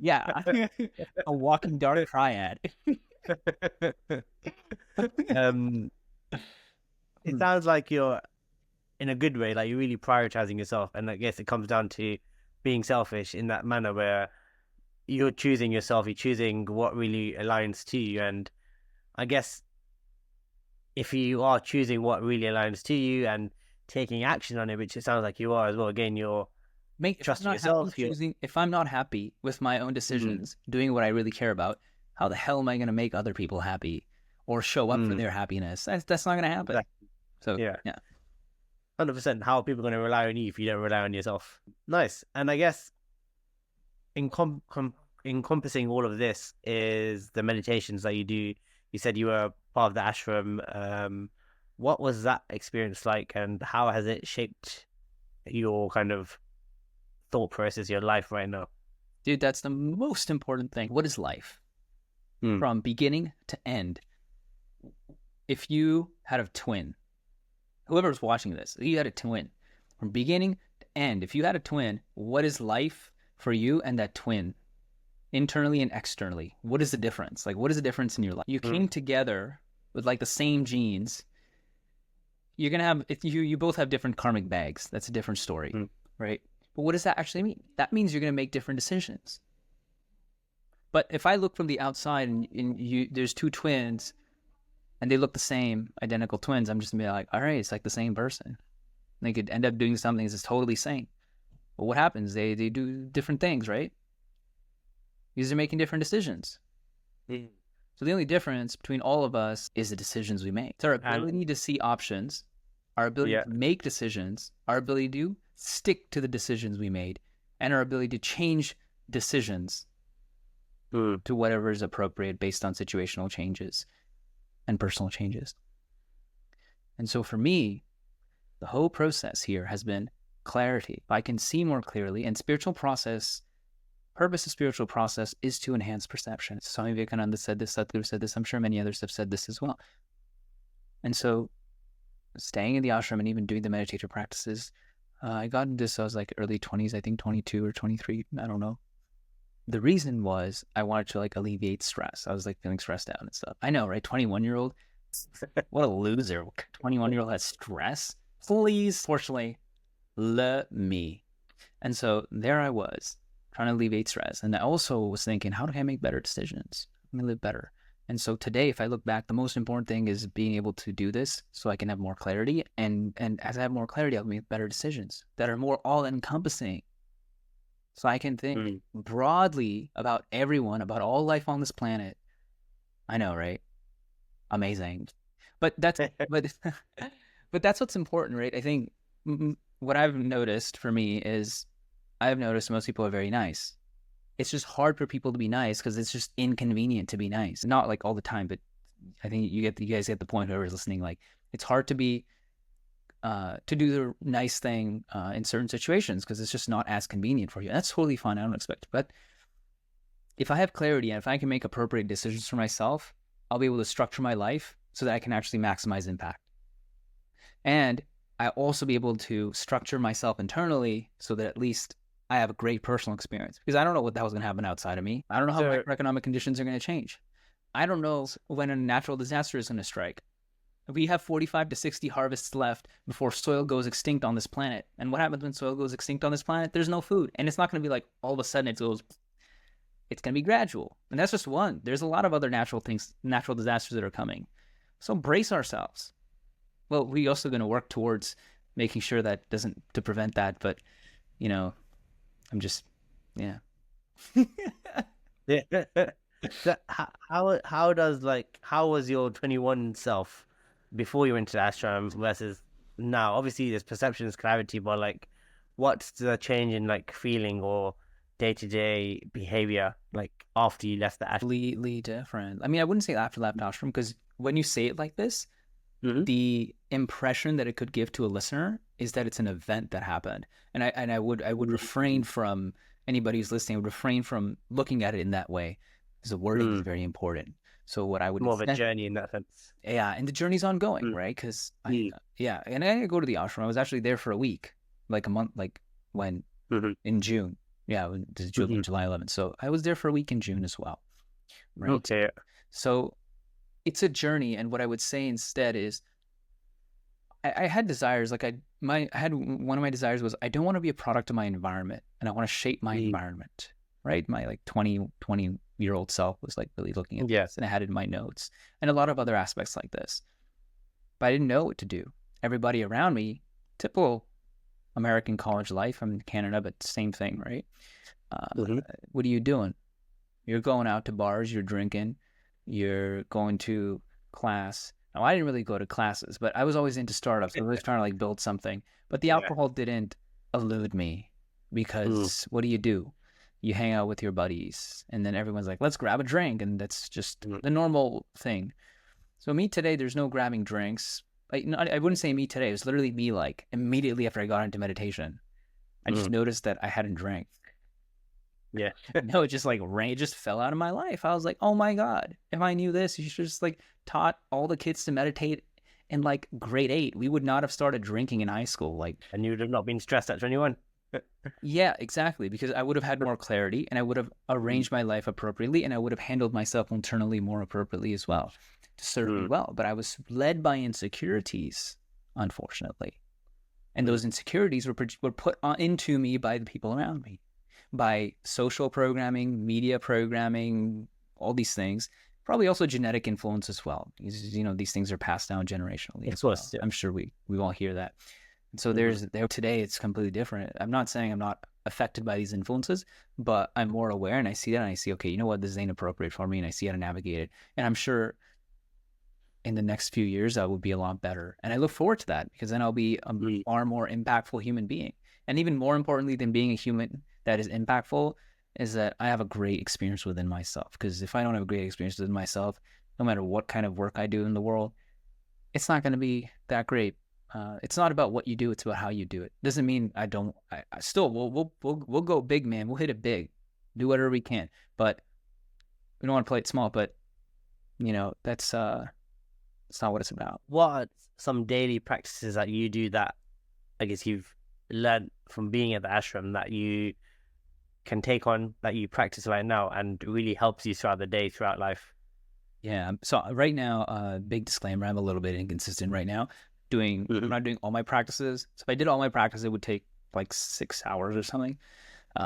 Yeah. A walking dark triad. It sounds like you're, in a good way, like you're really prioritizing yourself. And I guess it comes down to being selfish in that manner where you're choosing yourself, you're choosing what really aligns to you. And I guess if you are choosing what really aligns to you and taking action on it, which it sounds like you are as well, again, you're trusting yourself. If I'm not happy with my own decisions, doing what I really care about, how the hell am I going to make other people happy or show up for their happiness? That's not going to happen. Exactly. So yeah. 100%. How are people going to rely on you if you don't rely on yourself? Nice. And I guess encompassing all of this is the meditations that you do. You said you were part of the ashram. What was that experience like, and how has it shaped your kind of thought process, your life right now? Dude, that's the most important thing. What is life? From beginning to end. If you had a twin, whoever's watching this, you had a twin. From beginning to end, if you had a twin, what is life for you and that twin? Internally and externally. What is the difference? Like, what is the difference in your life? You came together with like the same genes. You're going to have, if you both have different karmic bags. That's a different story, right? But what does that actually mean? That means you're going to make different decisions. But if I look from the outside and there's two twins and they look the same, identical twins, I'm just going to be like, all right, it's like the same person. They could end up doing something that's totally same. But what happens? They do different things, right? Because they're making different decisions. So the only difference between all of us is the decisions we make. It's our ability to see options, our ability to make decisions, our ability to stick to the decisions we made, and our ability to change decisions to whatever is appropriate based on situational changes and personal changes. And so for me, the whole process here has been clarity. If I can see more clearly, and purpose of spiritual process is to enhance perception. Swami Vivekananda said this, Sadhguru said this, I'm sure many others have said this as well. And so staying in the ashram and even doing the meditative practices, I got into this, I was like early 20s, I think 22 or 23, I don't know. The reason was I wanted to like alleviate stress. I was like feeling stressed out and stuff. I know, right? 21-year-old, what a loser. 21-year-old has stress. Please, fortunately, let me. And so there I was, trying to alleviate stress. And I also was thinking, how do I make better decisions? I'm going to live better. And so today, if I look back, the most important thing is being able to do this so I can have more clarity. And as I have more clarity, I'll make better decisions that are more all-encompassing. So I can think broadly about everyone, about all life on this planet. I know, right? Amazing. But that's but that's what's important, right? I think what I've noticed for me is I've noticed most people are very nice. It's just hard for people to be nice because it's just inconvenient to be nice. Not like all the time, but I think you guys get the point. Whoever's listening, like it's hard to be to do the nice thing in certain situations because it's just not as convenient for you. And that's totally fine. I don't expect it. But if I have clarity and if I can make appropriate decisions for myself, I'll be able to structure my life so that I can actually maximize impact. And I'll also be able to structure myself internally so that at least I have a great personal experience, because I don't know what the hell's going to happen outside of me. I don't know how macroeconomic conditions are going to change. I don't know when a natural disaster is going to strike. We have 45 to 60 harvests left before soil goes extinct on this planet. And what happens when soil goes extinct on this planet? There's no food. And it's not going to be like all of a sudden it goes, it's going to be gradual. And that's just one. There's a lot of other natural things, natural disasters that are coming. So brace ourselves. Well, we also going to work towards making sure that doesn't, to prevent that. But, you know, I'm just, yeah. Yeah. So how was your 21 self before you went to the ashram versus now? Obviously, there's perceptions, clarity, but like, what's the change in like feeling or day-to-day behavior like after you left the ashram? Completely different. I mean, I wouldn't say after left ashram, because when you say it like this, the impression that it could give to a listener is that it's an event that happened. And I would refrain from, anybody who's listening would refrain from looking at it in that way, because the wording is very important. So what I would More of a journey in that sense. Yeah, and the journey's ongoing, right? Because and I go to the ashram. I was actually there for a week, like a month, like when in June. Yeah, this is July 11th. So I was there for a week in June as well, right? Okay. So it's a journey, and what I would say instead is, I had desires. Like I had one of my desires was, I don't want to be a product of my environment, and I want to shape my environment. Right, my like 20-year-old self was like really looking at this, and I had it in my notes, and a lot of other aspects like this. But I didn't know what to do. Everybody around me, typical American college life. I'm in Canada, but same thing, right? What are you doing? You're going out to bars, you're drinking, you're going to class. Now, I didn't really go to classes, but I was always into startups. I was always trying to like build something. But the alcohol didn't elude me, because what do? You hang out with your buddies, and then everyone's like, let's grab a drink. And that's just the normal thing. So me today, there's no grabbing drinks. I wouldn't say me today. It was literally me like immediately after I got into meditation. I just noticed that I hadn't drank. Yeah. No, it just like rain, it just fell out of my life. I was like, oh my God, if I knew this, you should just like taught all the kids to meditate in like grade 8. We would not have started drinking in high school. Like, and you would have not been stressed at 21. Yeah, exactly. Because I would have had more clarity, and I would have arranged my life appropriately, and I would have handled myself internally more appropriately as well to serve me well. But I was led by insecurities, unfortunately. And those insecurities were put into me by the people around me, by social programming, media programming, all these things. Probably also genetic influence as well. You know, these things are passed down generationally. Of course, I'm sure we all hear that. And so today it's completely different. I'm not saying I'm not affected by these influences, but I'm more aware, and I see that, and I see, okay, you know what, this ain't appropriate for me, and I see how to navigate it. And I'm sure in the next few years I will be a lot better. And I look forward to that, because then I'll be a far more impactful human being. And even more importantly than being a human that is impactful is that I have a great experience within myself. Because if I don't have a great experience within myself, no matter what kind of work I do in the world, it's not going to be that great. It's not about what you do; it's about how you do it. Doesn't mean I don't. I still we'll go big, man. We'll hit it big, do whatever we can. But we don't want to play it small. But you know, that's not what it's about. What are some daily practices that you do that I guess you've learned from being at the ashram that you can take on, that you practice right now, and really helps you throughout the day, throughout life? Yeah. So right now, big disclaimer: I'm a little bit inconsistent right now. I'm not doing all my practices. So if I did all my practices, it would take like 6 hours or something.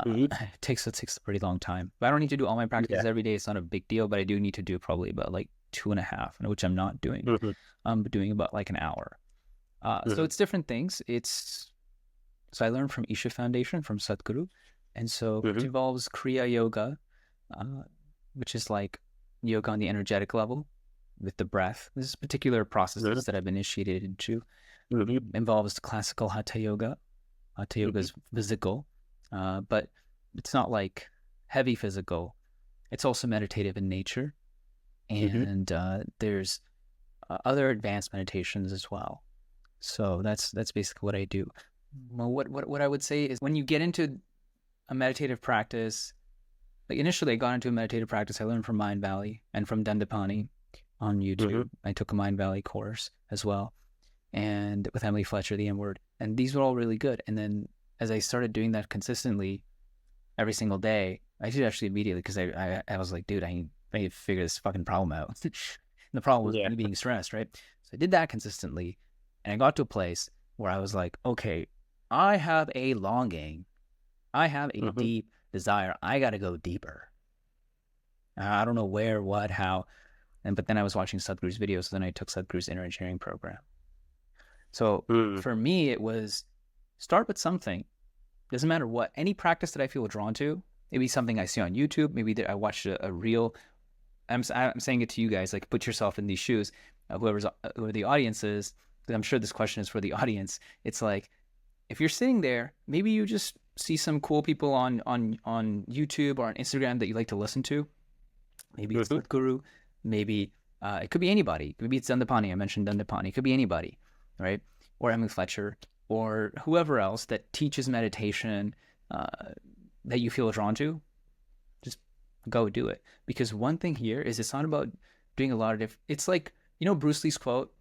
It takes a pretty long time. But I don't need to do all my practices every day. It's not a big deal, but I do need to do probably about like 2.5, which I'm not doing. I'm doing about like an hour. So it's different things. So I learned from Isha Foundation, from Sadhguru. And so it involves Kriya Yoga, which is like yoga on the energetic level with the breath. This is particular processes that I've initiated into. Involves classical Hatha Yoga. Hatha Yoga is physical, but it's not like heavy physical. It's also meditative in nature. And there's other advanced meditations as well. So that's basically what I do. Well, what I would say is, when you get into a meditative practice, like initially I got into a meditative practice, I learned from Mind Valley and from Dandapani on YouTube. I took a Mind Valley course as well, and with Emily Fletcher, the M Word, and these were all really good. And then as I started doing that consistently every single day, I did actually immediately, because I was like, dude, I need to figure this fucking problem out. the problem was Yeah. me being stressed, right? So I did that consistently, and I got to a place where I was like, okay, I have a longing, I have a deep desire. I got to go deeper. I don't know where, what, how. But then I was watching Sadhguru's videos, so then I took Sadhguru's inner engineering program. So for me, it was start with something. Doesn't matter what. Any practice that I feel drawn to, maybe something I see on YouTube, maybe that I watched a reel. I'm saying it to you guys, like put yourself in these shoes, whoever the audience is, because I'm sure this question is for the audience. It's like, if you're sitting there, maybe you just see some cool people on YouTube or on Instagram that you like to listen to. Maybe it's Sadhguru, maybe it could be anybody. Maybe it's Dandapani. I mentioned Dandapani. It could be anybody, right? Or Emily Fletcher, or whoever else that teaches meditation that you feel drawn to. Just go do it. Because one thing here is it's not about doing a lot of different. It's like, you know, Bruce Lee's quote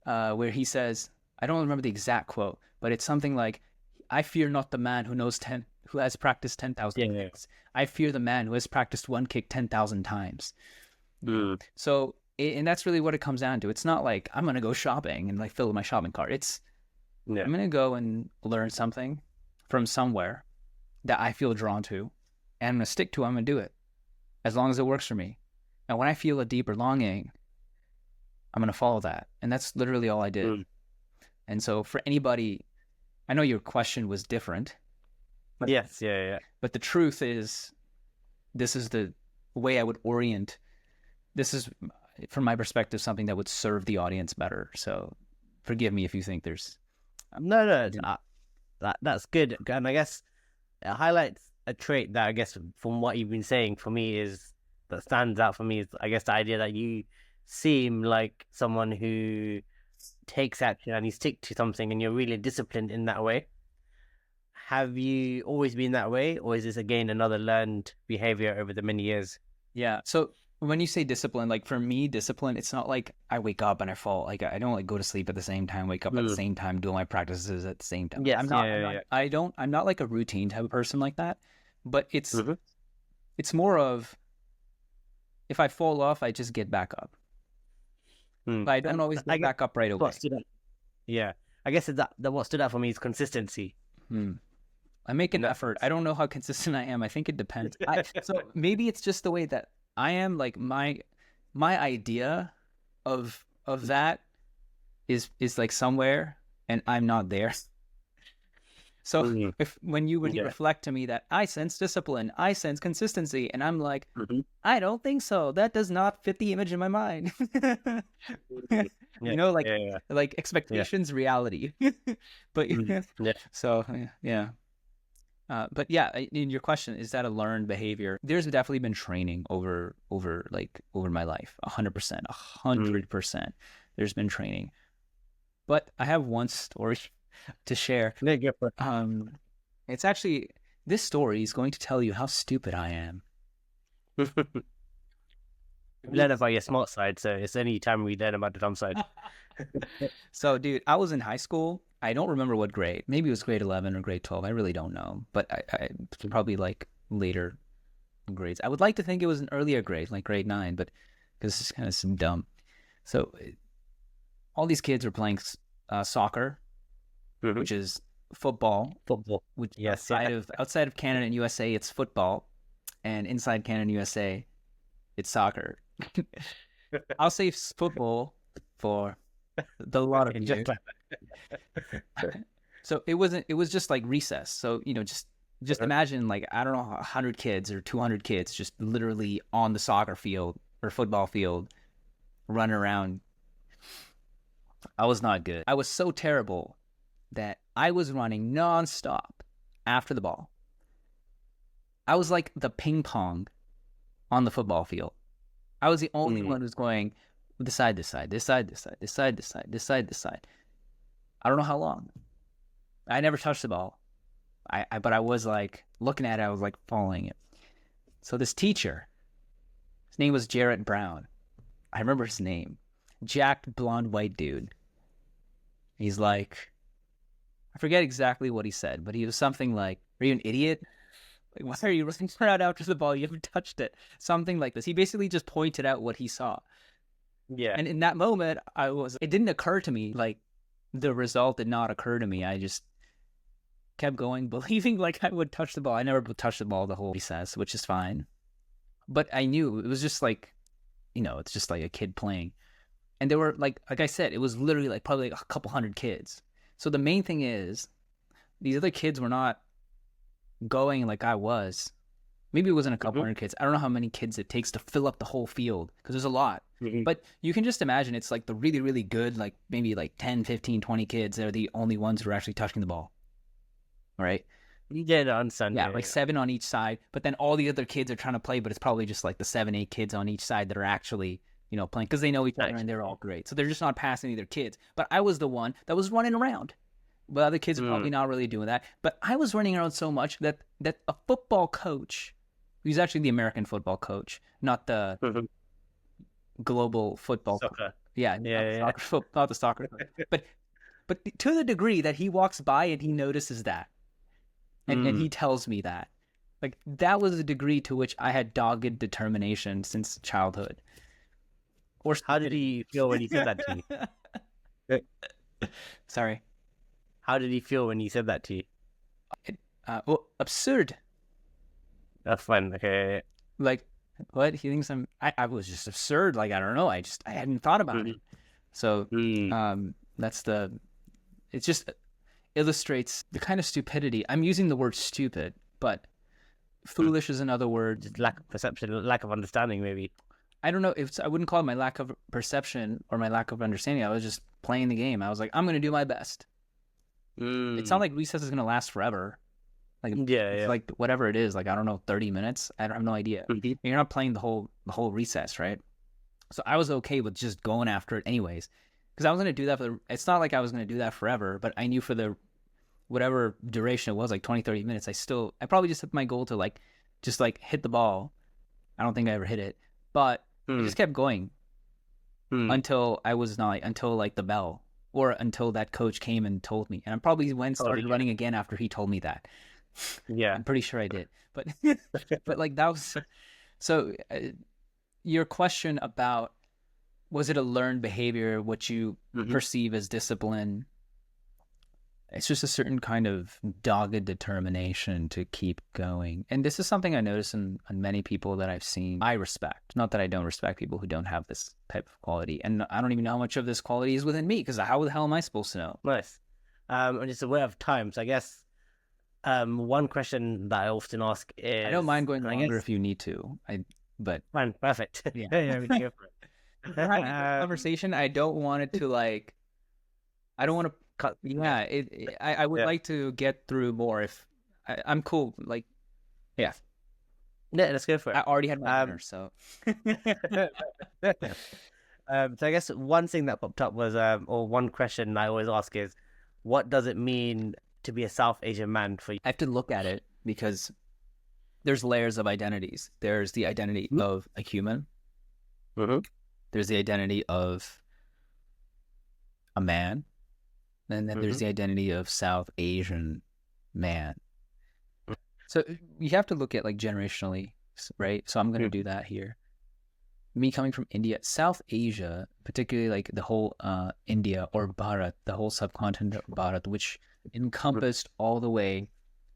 where he says, I don't remember the exact quote, but it's something like, I fear not the man who has practiced 10,000 kicks. I fear the man who has practiced one kick 10,000 times. So, and that's really what it comes down to. It's not like I'm going to go shopping and like fill my shopping cart. It's, I'm going to go and learn something from somewhere that I feel drawn to, and I'm going to stick to it. I'm going to do it as long as it works for me. And when I feel a deeper longing, I'm going to follow that. And that's literally all I did. And so for anybody, I know your question was different. Yes, yeah. But the truth is, this is the way I would orient. This is, from my perspective, something that would serve the audience better. So forgive me if you think there's... No, that's good. And I guess it highlights a trait that I guess from what you've been saying for me is, that stands out for me is, I guess, the idea that you seem like someone who takes action and you stick to something and you're really disciplined in that way. Have you always been that way, or is this again another learned behavior over the many years? Yeah. So when you say discipline, like for me, discipline, it's not like I wake up and I fall. Like I don't like go to sleep at the same time, wake up at the same time, do all my practices at the same time. Yes, I'm not like a routine type of person like that. But it's more of, if I fall off, I just get back up. But I don't always get back up right away. Yeah. I guess that what stood out for me is consistency. I make an effort. I don't know how consistent I am. I think it depends. So maybe it's just the way that I am. Like my idea of that is like somewhere, and I'm not there. So when you would reflect to me that I sense discipline, I sense consistency, and I'm like, I don't think so. That does not fit the image in my mind. You know, like expectations, reality. But so yeah. But yeah, in your question, is that a learned behavior? There's definitely been training over my life, 100%. There's been training, but I have one story to share. It's actually, this story is going to tell you how stupid I am. We learn about your smart side, so it's any time we learn about the dumb side. So, dude, I was in high school. I don't remember what grade. Maybe it was grade 11 or grade 12. I really don't know. But I probably like later grades. I would like to think it was an earlier grade, like grade 9, but because it's kind of some dumb. So all these kids are playing soccer, which is football. Which outside of Canada and USA, it's football. And inside Canada and USA, it's soccer. I'll say football for the lot of you. So it was just like recess. So, you know, just imagine, like, I don't know, 100 kids or 200 kids just literally on the soccer field or football field running around. I was not good. I was so terrible that I was running nonstop after the ball. I was like the ping pong on the football field. I was the only one who's going this side, this side, this side, this side, this side, this side, this side, this side. I don't know how long. I never touched the ball. But I was like looking at it, I was like following it. So this teacher, his name was Jarrett Brown. I remember his name. Jacked, blonde, white dude. He's like, I forget exactly what he said, but he was something like, "Are you an idiot? Like, why are you running around after the ball? You haven't touched it." Something like this. He basically just pointed out what he saw. Yeah. And in that moment, it didn't occur to me, like the result did not occur to me. I just kept going, believing like I would touch the ball. I never touched the ball the whole recess, which is fine. But I knew it was just like, it's just like a kid playing. And there were like I said, it was literally like probably like a couple hundred kids. So the main thing is these other kids were not going like I was. Maybe it wasn't a couple hundred kids. I don't know how many kids it takes to fill up the whole field because there's a lot. But you can just imagine it's like the really, really good, like maybe like 10, 15, 20 kids. They're the only ones who are actually touching the ball. All right. Yeah, I understand. Yeah, like 7 on each side. But then all the other kids are trying to play, but it's probably just like the 7, 8 kids on each side that are actually, playing because they know each other and they're all great. So they're just not passing either kids. But I was the one that was running around. But other kids are probably not really doing that. But I was running around so much that a football coach, he's actually the American football coach, not the global football Soccer. coach. Yeah, not the soccer coach. But to the degree that he walks by and he notices that. And he tells me that. Like, that was the degree to which I had dogged determination since childhood. Or how did he feel when he said that to you? Sorry. How did he feel when he said that to you? Well, absurd. That's fine. Okay. Like, what? He thinks I was just absurd. Like, I don't know. I hadn't thought about it. So, it just illustrates the kind of stupidity. I'm using the word stupid, but foolish is another word. Just lack of perception, lack of understanding, maybe. I don't know I wouldn't call it my lack of perception or my lack of understanding. I was just playing the game. I was like, I'm going to do my best. It's not like recess is going to last forever. Like, it's like whatever it is, like, I don't know, 30 minutes. I have no idea. You're not playing the whole recess, right? So I was okay with just going after it anyways, because I was going to do that it's not like I was going to do that forever, but I knew for the whatever duration it was, like 20, 30 minutes, I probably just set my goal to just hit the ball. I don't think I ever hit it, but I just kept going until like the bell, or until that coach came and told me. And I probably started running again after he told me that. Yeah. I'm pretty sure I did. But like, that was so your question about, was it a learned behavior, what you perceive as discipline? It's just a certain kind of dogged determination to keep going. And this is something I notice in many people that I've seen. I respect. Not that I don't respect people who don't have this type of quality. And I don't even know how much of this quality is within me, because how the hell am I supposed to know? Nice. I'm just aware of time. So I guess one question that I often ask is... I don't mind going longer if you need to. But fine, perfect. Yeah, we can go for it. Conversation, I don't want it to I don't want to cut. Yeah, I would like to get through more if I'm cool. Like, yeah, let's go for it. I already had my dinner, so. So I guess one thing that popped up was, or one question I always ask is, what does it mean to be a South Asian man for you? I have to look at it because there's layers of identities. There's the identity of a human. There's the identity of a man. And then there's the identity of South Asian man. So you have to look at generationally, right? So I'm going to do that here. Me coming from India, South Asia, particularly the whole India or Bharat, the whole subcontinent of Bharat, which encompassed all the way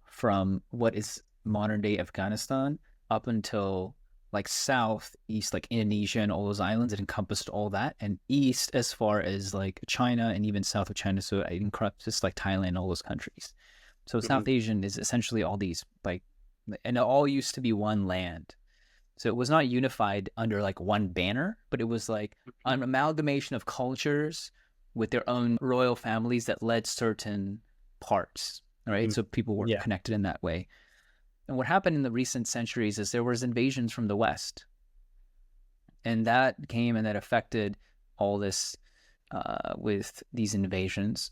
from what is modern day Afghanistan up until southeast, Indonesia and all those islands. It encompassed all that, and east as far as China and even south of China. So it encompasses Thailand, all those countries. So South Asian is essentially all these and it all used to be one land. So it was not unified under one banner, but it was an amalgamation of cultures with their own royal families that led certain parts, right? So people were connected in that way. And what happened in the recent centuries is there was invasions from the West. And that came and that affected all this with these invasions,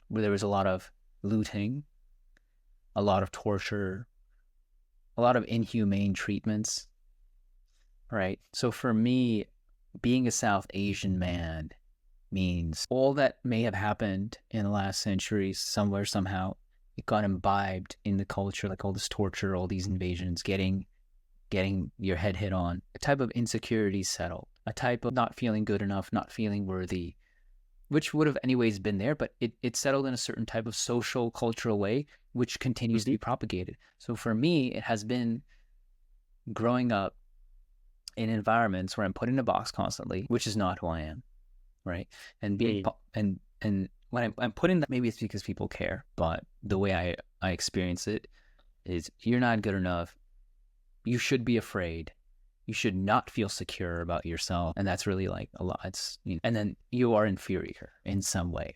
where there was a lot of looting, a lot of torture, a lot of inhumane treatments, right? So for me, being a South Asian man means all that may have happened in the last centuries, somewhere, somehow, it got imbibed in the culture, all this torture, all these invasions, getting getting your head hit on, a type of insecurity settled, a type of not feeling good enough, not feeling worthy, which would have anyways been there, but it settled in a certain type of social, cultural way, which continues to be propagated. So for me, it has been growing up in environments where I'm put in a box constantly, which is not who I am, right? And being and when I'm put in that, maybe it's because people care, but the way I experience it is, you're not good enough. You should be afraid. You should not feel secure about yourself. And that's really like a lot. It's, and then you are inferior in some way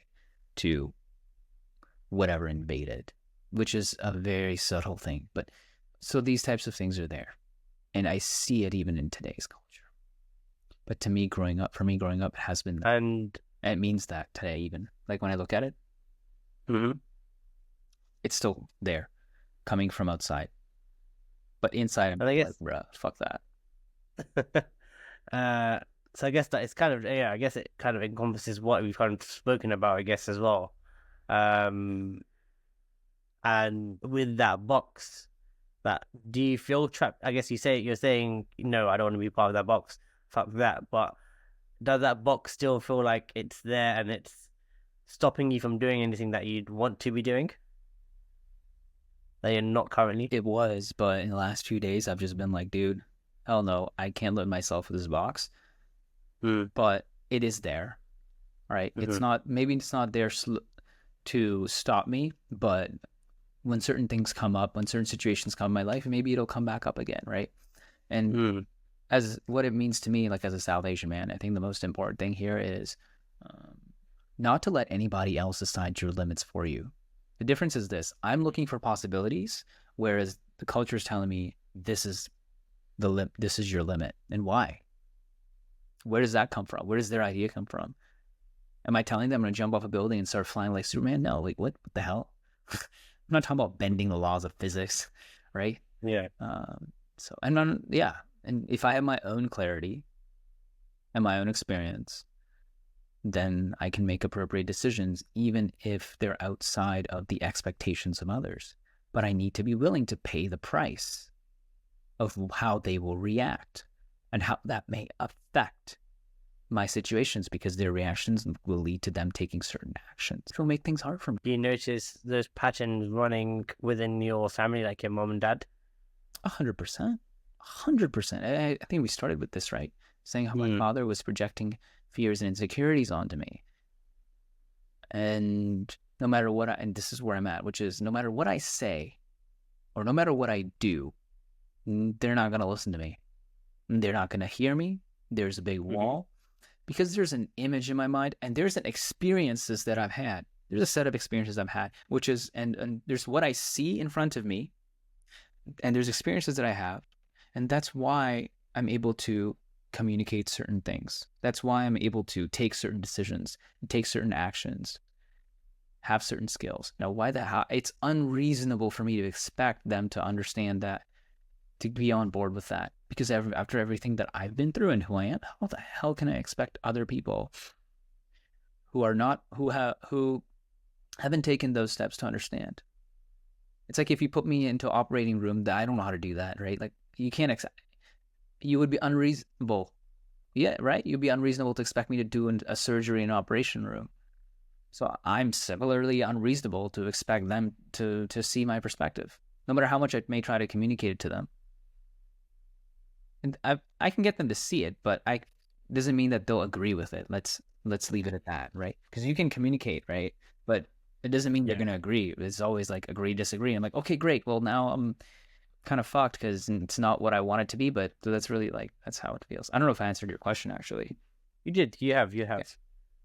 to whatever invaded, which is a very subtle thing. But so these types of things are there. And I see it even in today's culture. But to me, growing up, it has been, and it means that today, even like when I look at it, it's still there, coming from outside. But inside, I'm like, bruh, fuck that. So I guess that it's kind of, I guess it kind of encompasses what we've kind of spoken about, I guess, as well. And with that box, that, do you feel trapped? I guess you're saying, no, I don't want to be part of that box, fuck that. But does that box still feel like it's there and it's stopping you from doing anything that you'd want to be doing that you're not currently? It was, but in the last few days, I've just been like, dude, hell no, I can't live myself with this box. But it is there, right? It's not, maybe it's not there to stop me, but when certain things come up, when certain situations come in my life, maybe it'll come back up again, right? And as what it means to me, like as a South Asian man, I think the most important thing here is not to let anybody else decide your limits for you. The difference is this: I'm looking for possibilities, whereas the culture is telling me this is this is your limit. And why? Where does that come from? Where does their idea come from? Am I telling them I'm going to jump off a building and start flying like Superman? No, like what the hell? I'm not talking about bending the laws of physics, right? Yeah. So, and if I have my own clarity and my own experience, then I can make appropriate decisions, even if they're outside of the expectations of others. But I need to be willing to pay the price of how they will react and how that may affect my situations, because their reactions will lead to them taking certain actions. It will make things hard for me. Do you notice those patterns running within your family, like your mom and dad? 100%. 100%. I think we started with this, right? Saying how my father was projecting fears and insecurities onto me. And no matter what and this is where I'm at, which is no matter what I say or no matter what I do, they're not going to listen to me. They're not going to hear me. There's a big wall because there's an image in my mind and there's an experiences that I've had. There's a set of experiences I've had, which is, and there's what I see in front of me and there's experiences that I have. And that's why I'm able to communicate certain things. That's why I'm able to take certain decisions, take certain actions, have certain skills. Now, it's unreasonable for me to expect them to understand that, to be on board with that, because after everything that I've been through and who I am, how the hell can I expect other people who haven't taken those steps to understand? It's like if you put me into an operating room, that I don't know how to do that, right? Like you can't you would be unreasonable. Yeah, right? You'd be unreasonable to expect me to do a surgery in an operation room. So I'm similarly unreasonable to expect them to see my perspective, no matter how much I may try to communicate it to them. And I can get them to see it, but doesn't mean that they'll agree with it. Let's leave it at that, right? Because you can communicate, right? But it doesn't mean they're going to agree. It's always like agree, disagree. I'm like, okay, great. Well, now I'm kind of fucked because it's not what I want it to be, but that's really that's how it feels. I don't know if I answered your question, actually. You did. You have. Yes.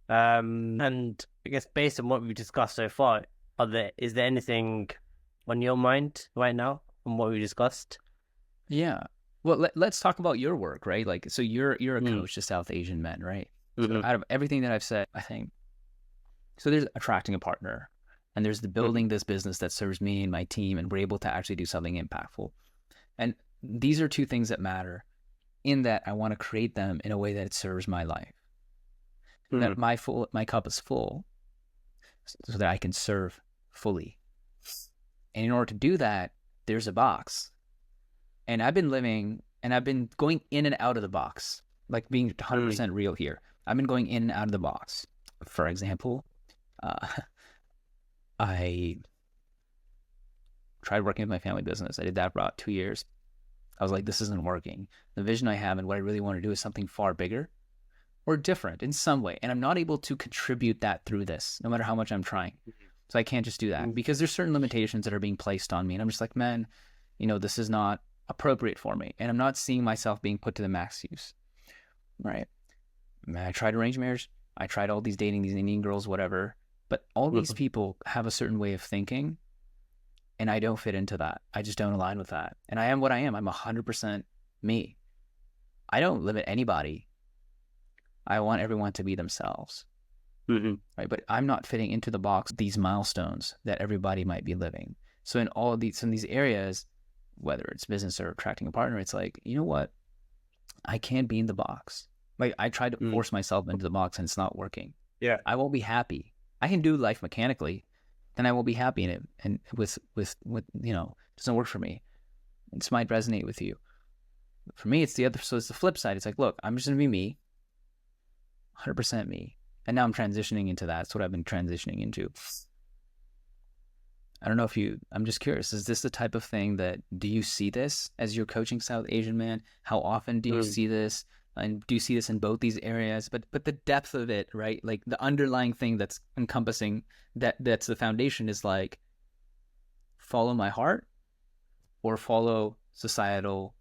And I guess based on what we've discussed so far, is there anything on your mind right now from what we discussed? Yeah. Well, let's talk about your work, right? Like, so you're a coach to South Asian men, right? So out of everything that I've said, I think, so there's attracting a partner, and there's the building this business that serves me and my team, and we're able to actually do something impactful. And these are two things that matter, in that I want to create them in a way that it serves my life. That my cup is full, so that I can serve fully. And in order to do that, there's a box. And I've been going in and out of the box, like being 100% real here. I've been going in and out of the box. For example, I tried working with my family business. I did that for about 2 years. I was like, this isn't working. The vision I have and what I really want to do is something far bigger or different in some way. And I'm not able to contribute that through this, no matter how much I'm trying. So I can't just do that because there's certain limitations that are being placed on me. And I'm just like, man, this is not appropriate for me. And I'm not seeing myself being put to the max use. Right. I tried arranged marriage. I tried all these dating, these Indian girls, whatever. But all these people have a certain way of thinking. And I don't fit into that. I just don't align with that. And I am what I am. I'm 100% me. I don't limit anybody. I want everyone to be themselves. Right? But I'm not fitting into the box, these milestones that everybody might be living. So in these areas, whether it's business or attracting a partner, it's like, you know what? I can't be in the box. Like I tried to force myself into the box and it's not working. Yeah. I won't be happy. I can do life mechanically, then I won't be happy in it. And with doesn't work for me. This might resonate with you. For me, it's the flip side. It's like, look, I'm just gonna be me, 100% me. And now I'm transitioning into that. That's what I've been transitioning into. I don't know I'm just curious, is this the type of thing do you see this as you're coaching South Asian man? How often do you see this? And do you see this in both these areas? But the depth of it, right? Like the underlying thing that's encompassing, that's the foundation is like, follow my heart or follow societal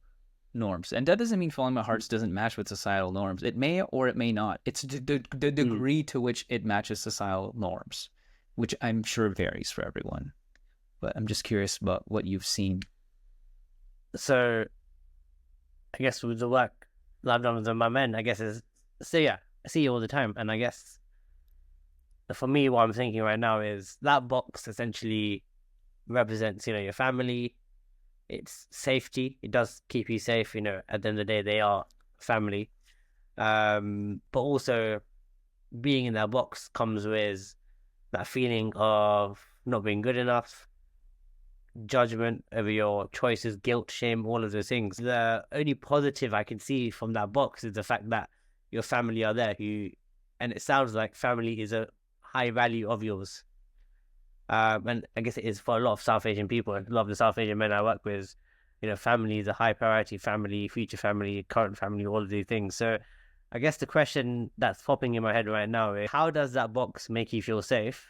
norms. And that doesn't mean following my heart doesn't match with societal norms. It may or it may not. It's the degree to which it matches societal norms, which I'm sure varies for everyone. But I'm just curious about what you've seen. So I guess with the work that I've done with my men, I guess I see you all the time. And I guess for me, what I'm thinking right now is that box essentially represents, your family. It's safety. It does keep you safe, at the end of the day, they are family. But also being in that box comes with that feeling of not being good enough, judgment over your choices, guilt, shame, all of those things. The only positive I can see from that box is the fact that your family are there, and it sounds like family is a high value of yours. And I guess it is for a lot of South Asian people, and a lot of the South Asian men I work with, family is a high priority, family, future family, current family, all of these things. So I guess the question that's popping in my head right now is, how does that box make you feel safe?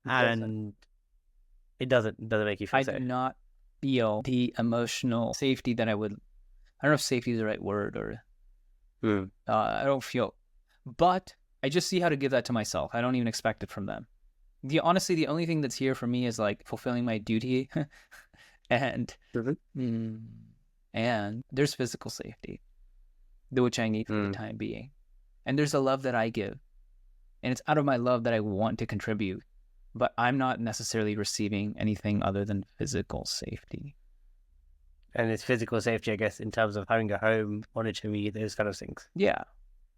And it doesn't make you feel safe. I do not feel the emotional safety that I don't know if safety is the right word or I don't feel, but I just see how to give that to myself. I don't even expect it from them. Honestly, the only thing that's here for me is like fulfilling my duty and there's physical safety, which I need for the time being. And there's a love that I give, and it's out of my love that I want to contribute, but I'm not necessarily receiving anything other than physical safety. And it's physical safety, I guess, in terms of having a home, monetary, those kind of things. Yeah.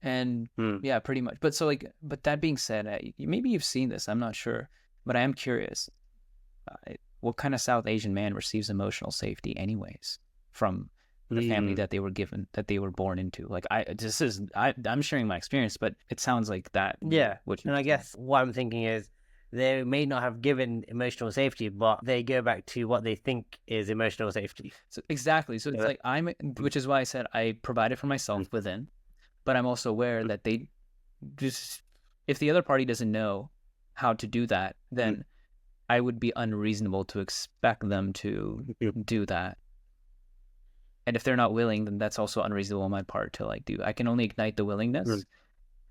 And yeah, pretty much. But but that being said, maybe you've seen this, I'm not sure, but I am curious. What kind of South Asian man receives emotional safety anyways from the family that they were given, that they were born into? Like I'm sharing my experience, but it sounds like that. Yeah. And I guess what I'm thinking is they may not have given emotional safety, but they go back to what they think is emotional safety. So exactly. So it's like which is why I said I provided for myself within. But I'm also aware that they just, if the other party doesn't know how to do that, then I would be unreasonable to expect them to do that. And if they're not willing, then that's also unreasonable on my part to do. I can only ignite the willingness,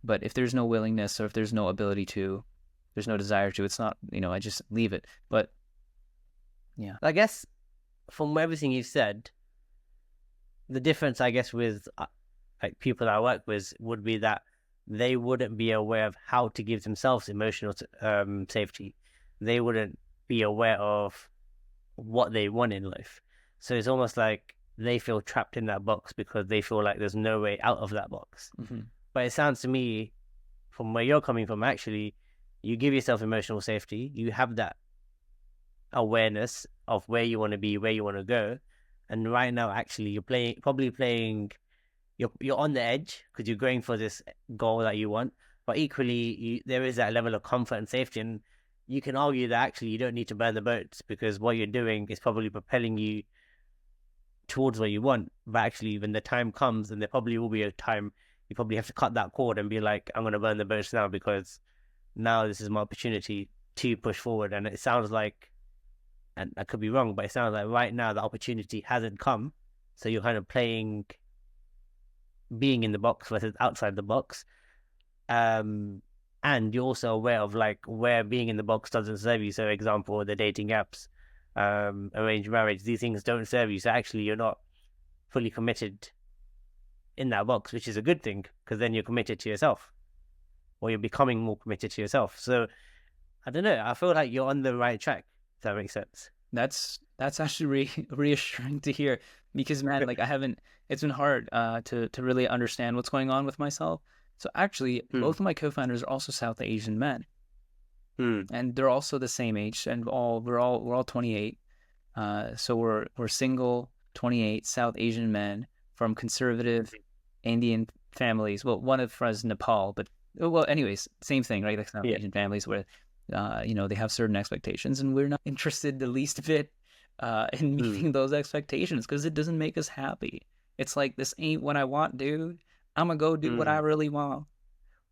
but if there's no willingness or if there's no ability to, there's no desire to, it's not, I just leave it. But yeah. I guess from everything you've said, the difference, I guess, with people I work with would be that they wouldn't be aware of how to give themselves emotional safety. They wouldn't be aware of what they want in life. So it's almost like they feel trapped in that box because they feel like there's no way out of that box. But it sounds to me, from where you're coming from, actually, you give yourself emotional safety. You have that awareness of where you want to be, where you want to go. And right now, actually, you're on the edge because you're going for this goal that you want. But equally, there is that level of comfort and safety, and you can argue that actually you don't need to burn the boats because what you're doing is probably propelling you towards what you want. But actually, when the time comes, and there probably will be a time, you probably have to cut that cord and be like, I'm going to burn the boats now because now this is my opportunity to push forward. And it sounds like, and I could be wrong, but it sounds like right now the opportunity hasn't come. So you're kind of playing being in the box versus outside the box. And you're also aware of like where being in the box doesn't serve you. So example, the dating apps, arranged marriage, these things don't serve you. So actually you're not fully committed in that box, which is a good thing because then you're committed to yourself, or you're becoming more committed to yourself. So I don't know, I feel like you're on the right track, if that makes sense. That's actually reassuring to hear, because man, like it's been hard to really understand what's going on with myself. So actually, both of my co-founders are also South Asian men, and they're also the same age, and we're all 28. So we're single, 28 South Asian men from conservative Indian families. Well, one of us is Nepal, but well, anyways, same thing, right? Like South Asian families where they have certain expectations, and we're not interested the least bit in meeting those expectations because it doesn't make us happy. It's like, this ain't what I want, dude. I'm gonna go do what I really want.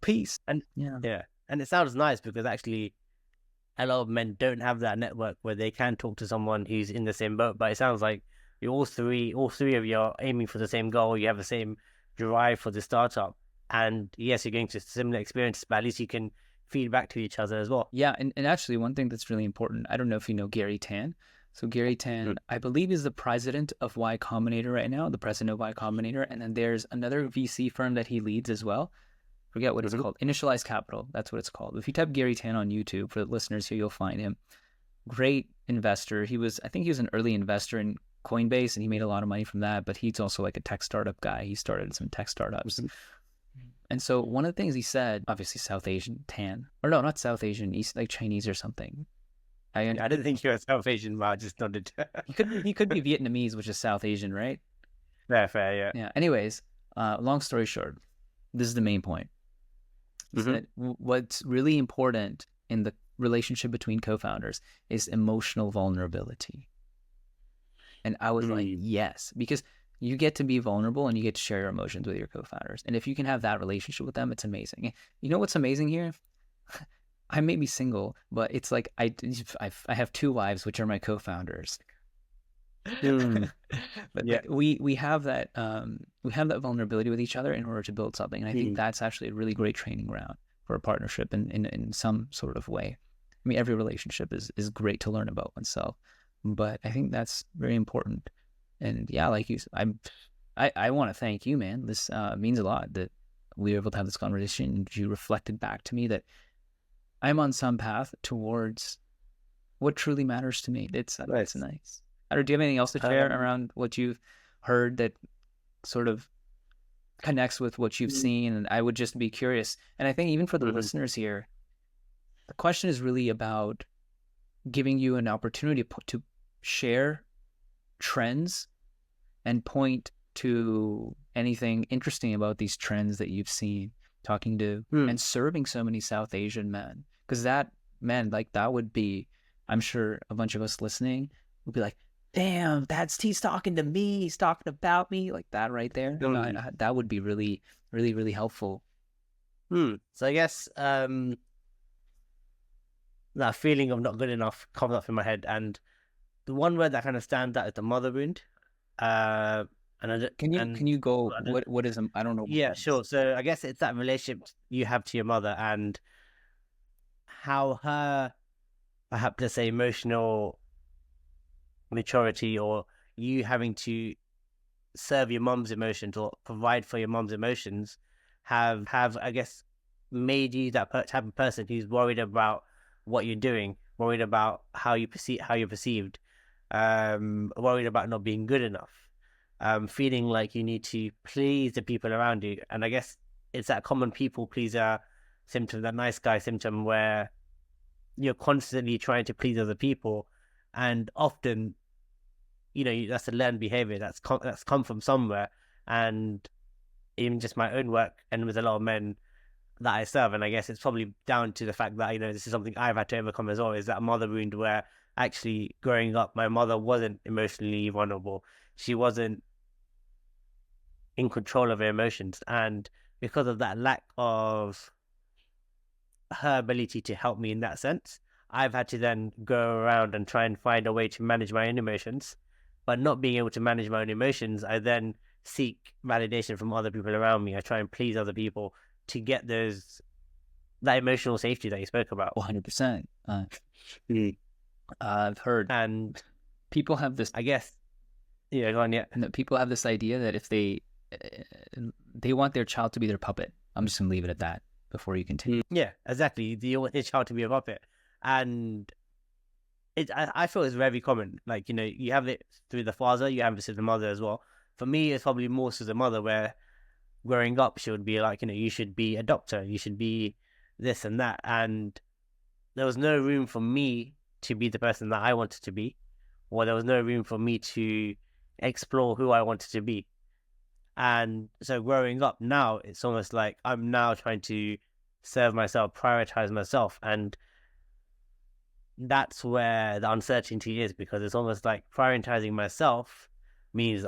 Peace. And and it sounds nice because actually a lot of men don't have that network where they can talk to someone who's in the same boat. But it sounds like you all three of you are aiming for the same goal. You have the same drive for the startup, and yes, you're going through similar experiences, but at least you can feed back to each other as well. Yeah, and actually one thing that's really important, I don't know if you know Gary Tan. So Gary Tan, I believe, is the president of Y Combinator right now, the president of Y Combinator. And then there's another VC firm that he leads as well. Forget what it's called. Initialized Capital. That's what it's called. If you type Gary Tan on YouTube, for the listeners here, you'll find him. Great investor. I think he was an early investor in Coinbase, and he made a lot of money from that. But he's also like a tech startup guy. He started some tech startups. And so one of the things he said, obviously South Asian, Tan. Or no, not South Asian. He's like Chinese or something. I didn't think you were South Asian, but I just nodded. He could be Vietnamese, which is South Asian, right? Fair, yeah. Yeah. Anyways, long story short, this is the main point. Is that what's really important in the relationship between co-founders is emotional vulnerability. And I was like, yes, because you get to be vulnerable and you get to share your emotions with your co-founders. And if you can have that relationship with them, it's amazing. You know what's amazing here? I may be single, but it's like I have two wives, which are my co-founders. But like, we have that vulnerability with each other in order to build something. And I think that's actually a really great training ground for a partnership in some sort of way. I mean, every relationship is great to learn about oneself, but I think that's very important. And yeah, like I want to thank you, man. This means a lot that we were able to have this conversation, and you reflected back to me that I'm on some path towards what truly matters to me. That's nice. Do you have anything else to share around what you've heard that sort of connects with what you've seen? And I would just be curious. And I think even for the listeners here, the question is really about giving you an opportunity to share trends and point to anything interesting about these trends that you've seen, talking to and serving so many South Asian men. Because that would be, I'm sure a bunch of us listening would be like, damn, he's talking to me, he's talking about me, like that right there. That would be really, really, really helpful. So I guess that feeling of not good enough comes up in my head, and the one word that kind of stands out is the mother wound. Can you go, what is I don't know. Yeah, sure. So I guess it's that relationship you have to your mother, and how her, perhaps let's say, emotional maturity, or you having to serve your mom's emotions or provide for your mom's emotions, have I guess made you that type of person who's worried about what you're doing, worried about how you're perceived, worried about not being good enough, feeling like you need to please the people around you. And I guess it's that common people pleaser symptom, that nice guy symptom, where you're constantly trying to please other people, and often that's a learned behavior that's come from somewhere. And even just my own work and with a lot of men that I serve, and I guess it's probably down to the fact that this is something I've had to overcome as well, is that mother wound where actually growing up my mother wasn't emotionally vulnerable. She wasn't in control of her emotions, and because of that lack of her ability to help me in that sense, I've had to then go around and try and find a way to manage my own emotions. But not being able to manage my own emotions, I then seek validation from other people around me. I try and please other people to get that emotional safety that you spoke about. 100%. I've heard, And people have this, I guess, go on, yeah. people have this idea that if they want their child to be their puppet. I'm just gonna leave it at that before you continue. Yeah, exactly. Do you want your child to be a puppet? And I feel it's very common. Like, you have it through the father, you have it through the mother as well. For me, it's probably more through the mother, where growing up, she would be like, you should be a doctor, you should be this and that. And there was no room for me to be the person that I wanted to be, or there was no room for me to explore who I wanted to be. And so growing up now, it's almost like I'm now trying to serve myself, prioritize myself. And that's where the uncertainty is, because it's almost like prioritizing myself means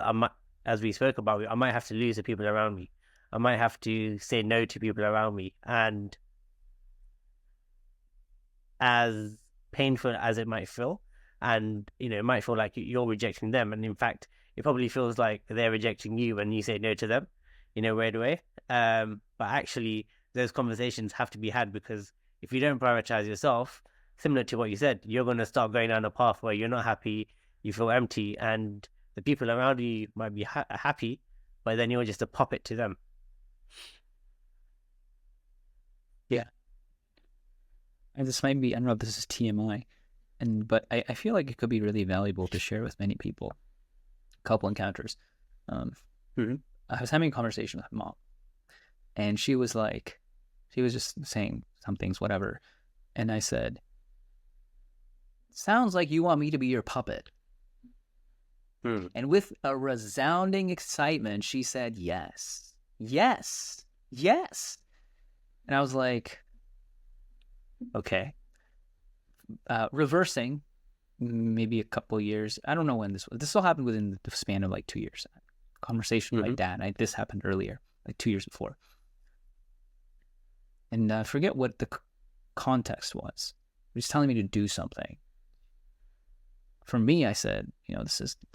as we spoke about, I might have to lose the people around me. I might have to say no to people around me. And as painful as it might feel, and, it might feel like you're rejecting them. And in fact, it probably feels like they're rejecting you when you say no to them, right away. But actually, those conversations have to be had, because if you don't prioritize yourself, similar to what you said, you're going to start going down a path where you're not happy, you feel empty, and the people around you might be happy, but then you're just a puppet to them. Yeah. And this might be, I don't know if this is TMI, but I feel like it could be really valuable to share with many people. Couple encounters. I was having a conversation with my mom, and she was just saying some things, whatever. And I said, sounds like you want me to be your puppet. And with a resounding excitement, she said, yes, yes, yes. And I was like, okay. Reversing, maybe a couple of years. I don't know when this all happened within the span of like 2 years. Conversation with my dad. This happened earlier, like 2 years before. And I forget what the context was. He was telling me to do something. For me, I said,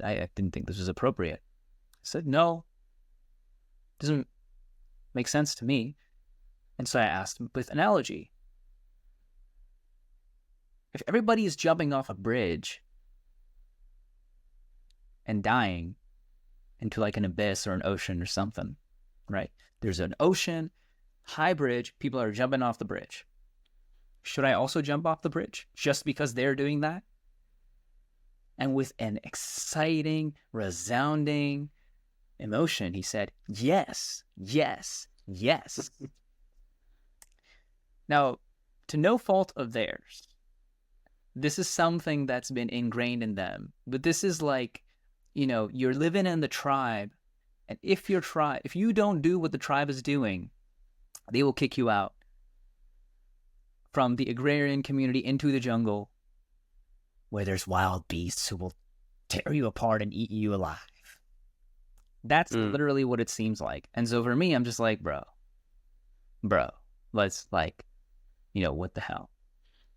I didn't think this was appropriate. I said, no, doesn't make sense to me. And so I asked him with analogy. If everybody is jumping off a bridge and dying into like an abyss or an ocean or something, right? There's an ocean, high bridge, people are jumping off the bridge. Should I also jump off the bridge just because they're doing that? And with an exciting, resounding emotion, he said, yes, yes, yes. Now, to no fault of theirs, this is something that's been ingrained in them. But this is like, you're living in the tribe, and if you don't do what the tribe is doing, they will kick you out from the agrarian community into the jungle, where there's wild beasts who will tear you apart and eat you alive. That's literally what it seems like. And so for me, I'm just like, bro, let's what the hell?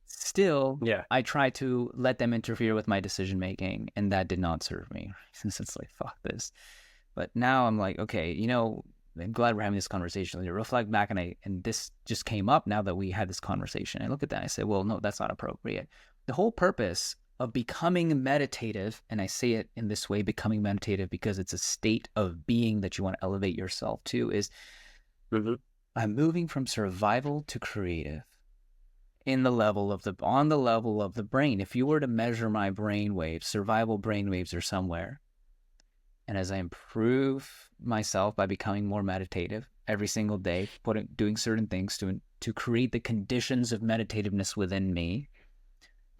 Still, yeah. I try to let them interfere with my decision making, and that did not serve me. Since it's like, fuck this. But now I'm like, okay, I'm glad we're having this conversation. I reflect back, and this just came up now that we had this conversation. I look at that and I say, well, no, that's not appropriate. The whole purpose of becoming meditative, and I say it in this way, becoming meditative, because it's a state of being that you want to elevate yourself to, is I'm moving from survival to creative on the level of the brain. If you were to measure my brain waves, survival brain waves are somewhere. And as I improve myself by becoming more meditative every single day, doing certain things to create the conditions of meditativeness within me,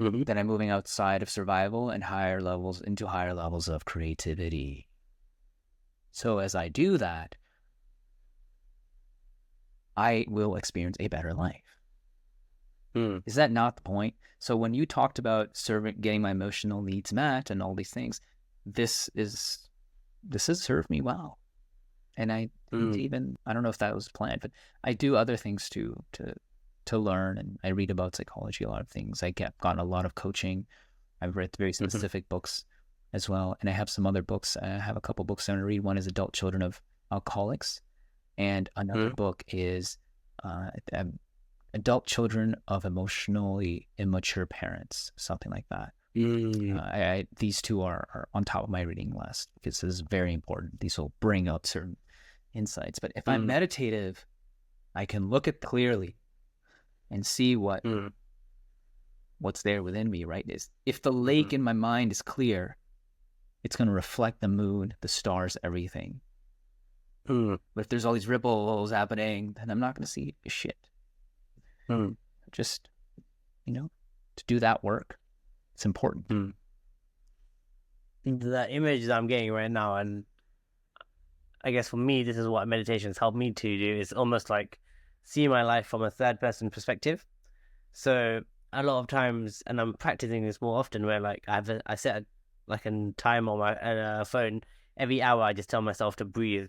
Mhm. then I'm moving outside of survival and into higher levels of creativity. So as I do that, I will experience a better life. Mm. Is that not the point? So when you talked about getting my emotional needs met and all these things, this has served me well. And I didn't Mm. even, I don't know if that was planned, but I do other things to learn, and I read about psychology, a lot of things. Gotten a lot of coaching. I've read very Mhm. specific books as well. And I have some other books. I have a couple books I want to read. One is Adult Children of Alcoholics. And another Mm. book is Adult Children of Emotionally Immature Parents, something like that. Mm. These two are on top of my reading list because this is very important. These will bring up certain insights. But if I'm Mm. meditative, I can look at clearly and see Mm. what's there within me, right? If the lake Mhm. in my mind is clear, it's going to reflect the moon, the stars, everything. Mm. But if there's all these ripples happening, then I'm not going to see shit. Mm. Just, to do that work, it's important. Mm. The image that I'm getting right now, and I guess for me, this is what meditation's helped me to do, is almost like see my life from a third person perspective. So a lot of times, and I'm practicing this more often, where like I set like a time on my phone. Every hour, I just tell myself to breathe.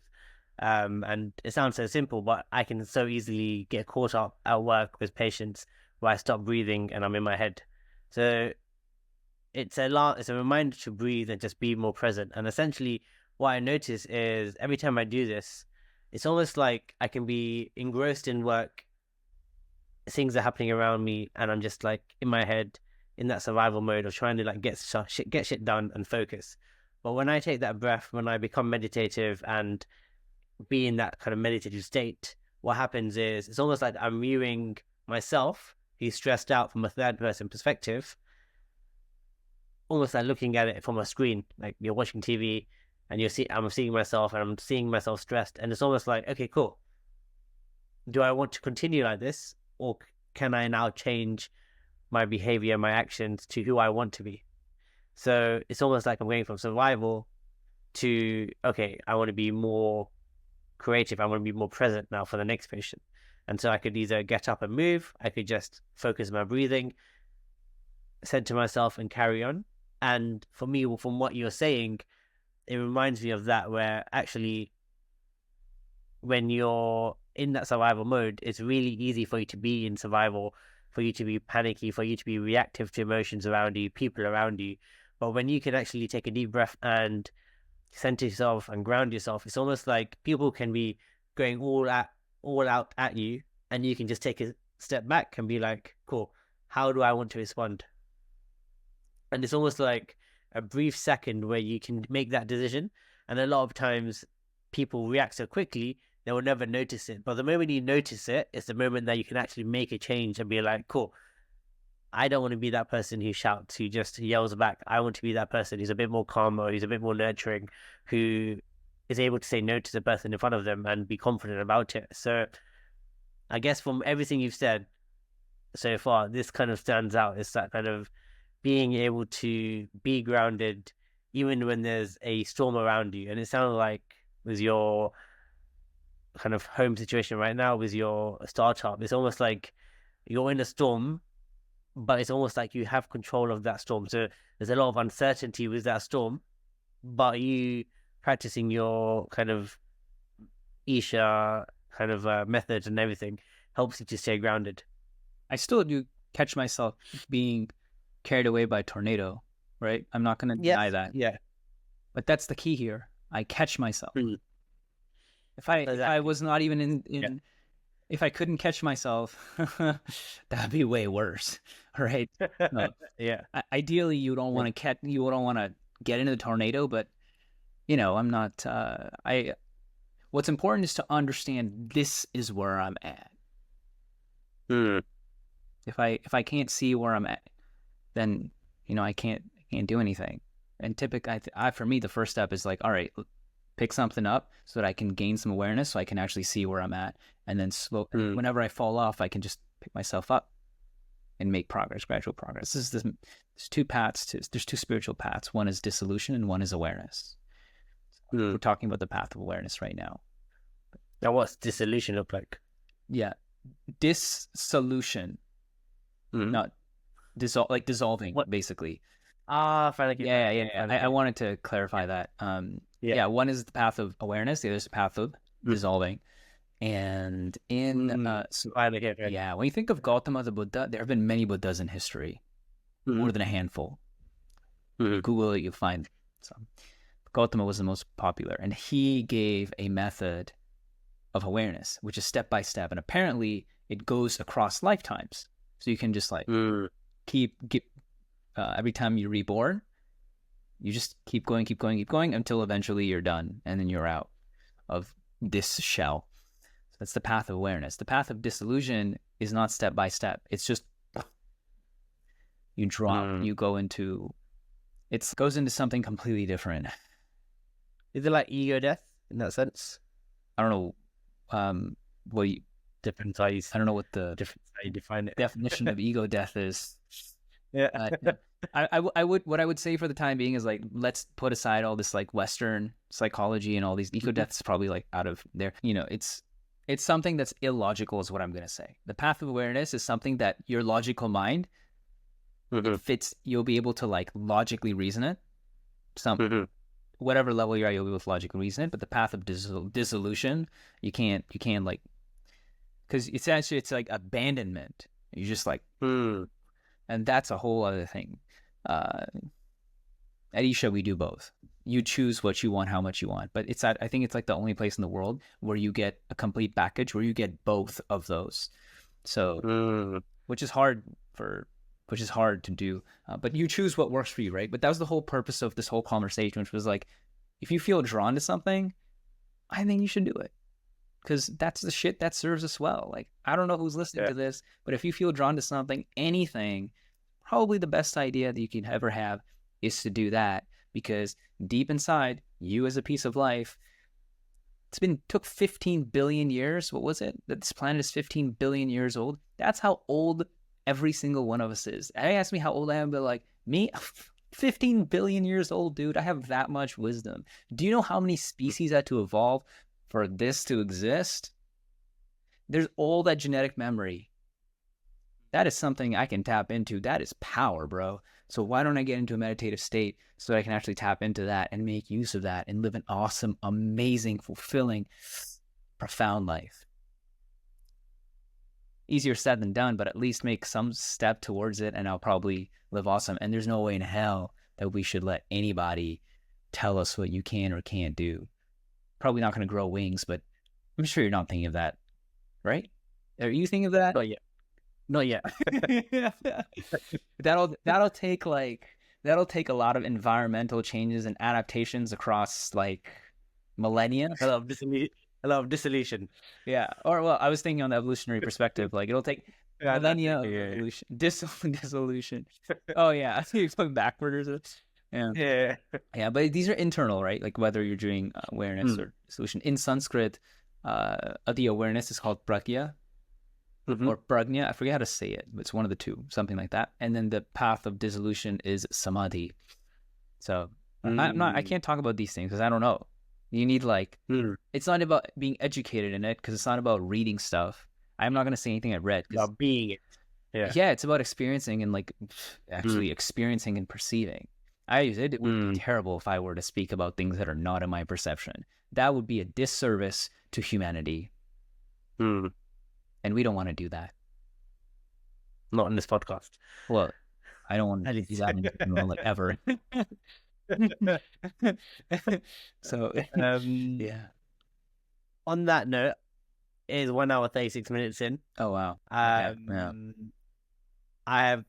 And it sounds so simple, but I can so easily get caught up at work with patients where I stop breathing and I'm in my head. So it's a reminder to breathe and just be more present. And essentially, what I notice is every time I do this, it's almost like I can be engrossed in work, things are happening around me, and I'm just like in my head in that survival mode of trying to like get shit done and focus. But when I take that breath, when I become meditative and be in that kind of meditative state, what happens is it's almost like I'm viewing myself, who's stressed out, from a third person perspective, almost like looking at it from a screen, like you're watching TV and I'm seeing myself and I'm seeing myself stressed, and it's almost like, okay, cool. Do I want to continue like this, or can I now change my behavior, my actions to who I want to be? So it's almost like I'm going from survival to, okay, I want to be more creative. I want to be more present now for the next patient. And so I could either get up and move, I could just focus my breathing, center myself and carry on. And for me, from what you're saying, it reminds me of that, where actually when you're in that survival mode, it's really easy for you to be in survival, for you to be panicky, for you to be reactive to emotions around you, people around you. But when you can actually take a deep breath and center yourself and ground yourself, it's almost like people can be going all out at you, and you can just take a step back and be like, cool, how do I want to respond? And it's almost like a brief second where you can make that decision. And a lot of times people react so quickly, they will never notice it. But the moment you notice it, it's the moment that you can actually make a change and be like, cool, I don't want to be that person who shouts, who just yells back. I want to be that person who's a bit more calmer, who's a bit more nurturing, who is able to say no to the person in front of them and be confident about it. So I guess from everything you've said so far, this kind of stands out. It's that kind of being able to be grounded even when there's a storm around you. And it sounds like with your kind of home situation right now, with your startup, it's almost like you're in a storm, but it's almost like you have control of that storm. So there's a lot of uncertainty with that storm, but you practicing your kind of Isha kind of methods and everything helps you to stay grounded. I still do catch myself being carried away by a tornado, right? I'm not going to Yes. deny that. Yeah. But that's the key here. I catch myself. Mm. If I Exactly. was not even if I couldn't catch myself, that'd be way worse. All right. No. Yeah. Ideally, you don't want to get into the tornado, but I'm not. What's important is to understand this is where I'm at. Mm. If I can't see where I'm at, then I can't do anything. And typically, for me, the first step is like, all right, pick something up so that I can gain some awareness, so I can actually see where I'm at, and then whenever I fall off, I can just pick myself up and make progress, gradual progress. There's two paths. There's two spiritual paths. One is dissolution and one is awareness. We're talking about the path of awareness right now. Now, what's dissolution look like? Yeah, dissolution, not dissolving, basically. Fine. Yeah. I wanted to clarify that. One is the path of awareness. The other is the path of dissolving. And when you think of Gautama the Buddha, there have been many Buddhas in history, more than a handful. Google it, you'll find some. Gautama was the most popular, and he gave a method of awareness, which is step by step, and apparently it goes across lifetimes. So you can just like every time you're reborn, you just keep going until eventually you're done, and then you're out of this shell. So that's the path of awareness. The path of disillusion is not step by step. It's just you drop, you go into, it goes into something completely different. Is it like ego death in that sense? I don't know. Different size. I don't know what the different how you define it. Definition of ego death is. Yeah. I would say for the time being is like, let's put aside all this like Western psychology and all these ego deaths probably like out of there. You know, it's something that's illogical is what I'm going to say. The path of awareness is something that your logical mind fits. You'll be able to like logically reason it. Whatever level you're at, you'll be able to logically reason it. But the path of dissolution, you can't like, because it's like abandonment. You just like, and that's a whole other thing. At Isha, we do both. You choose what you want, how much you want. But I think it's like the only place in the world where you get a complete package, where you get both of those. So, which is hard to do. But you choose what works for you, right? But that was the whole purpose of this whole conversation, which was like, if you feel drawn to something, I think you should do it. Because that's the shit that serves us well. Like, I don't know who's listening to this, but if you feel drawn to something, anything, probably the best idea that you can ever have is to do that. Because deep inside, you as a piece of life, took 15 billion years. What was it? That this planet is 15 billion years old. That's how old every single one of us is. I ask me how old I am, but like, me, 15 billion years old, dude. I have that much wisdom. Do you know how many species had to evolve for this to exist? There's all that genetic memory. That is something I can tap into. That is power, bro. So why don't I get into a meditative state so that I can actually tap into that and make use of that and live an awesome, amazing, fulfilling, profound life? Easier said than done, but at least make some step towards it, and I'll probably live awesome. And there's no way in hell that we should let anybody tell us what you can or can't do. Probably not going to grow wings, but I'm sure you're not thinking of that, right? Are you thinking of that? Not yet. That'll take a lot of environmental changes and adaptations across like millennia. A lot of dissolution. Yeah. Or well, I was thinking on the evolutionary perspective, like it'll take millennia of evolution, dissolution. Oh yeah, you're going backward. Yeah. But these are internal, right? Like whether you're doing awareness or dissolution. In Sanskrit, the awareness is called pragya or prajna. I forget how to say it, but it's one of the two, something like that. And then the path of dissolution is samadhi. So I can't talk about these things because I don't know. You need like, it's not about being educated in it, because it's not about reading stuff. I'm not going to say anything I read. About being it. Yeah, it's about experiencing and like actually experiencing and perceiving. It would be terrible if I were to speak about things that are not in my perception. That would be a disservice to humanity. And we don't want to do that. Not in this podcast. Well, I don't want to do that in general, like, ever. So, yeah. On that note, it is 1 hour 36 minutes in. Oh, wow. I have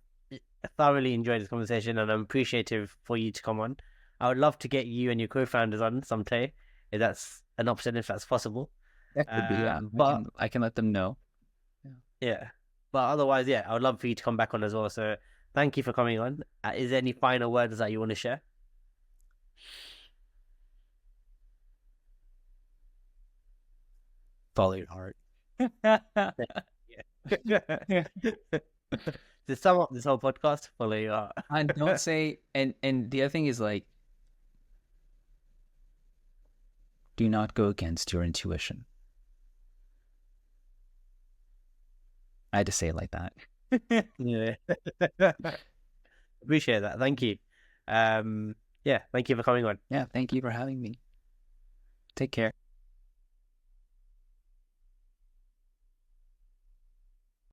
thoroughly enjoyed this conversation, and I'm appreciative for you to come on. I would love to get you and your co-founders on someday, if that's an option, if that's possible. That could be, yeah. But I can let them know. Yeah. But otherwise, yeah, I would love for you to come back on as well. So thank you for coming on. Is there any final words that you want to share? Follow your heart. Yeah. To sum up this whole podcast, follow your heart. And don't say, and the other thing is like, do not go against your intuition. I had to say it like that. Yeah. Appreciate that. Thank you. Yeah, thank you for coming on. Yeah, thank you for having me. Take care.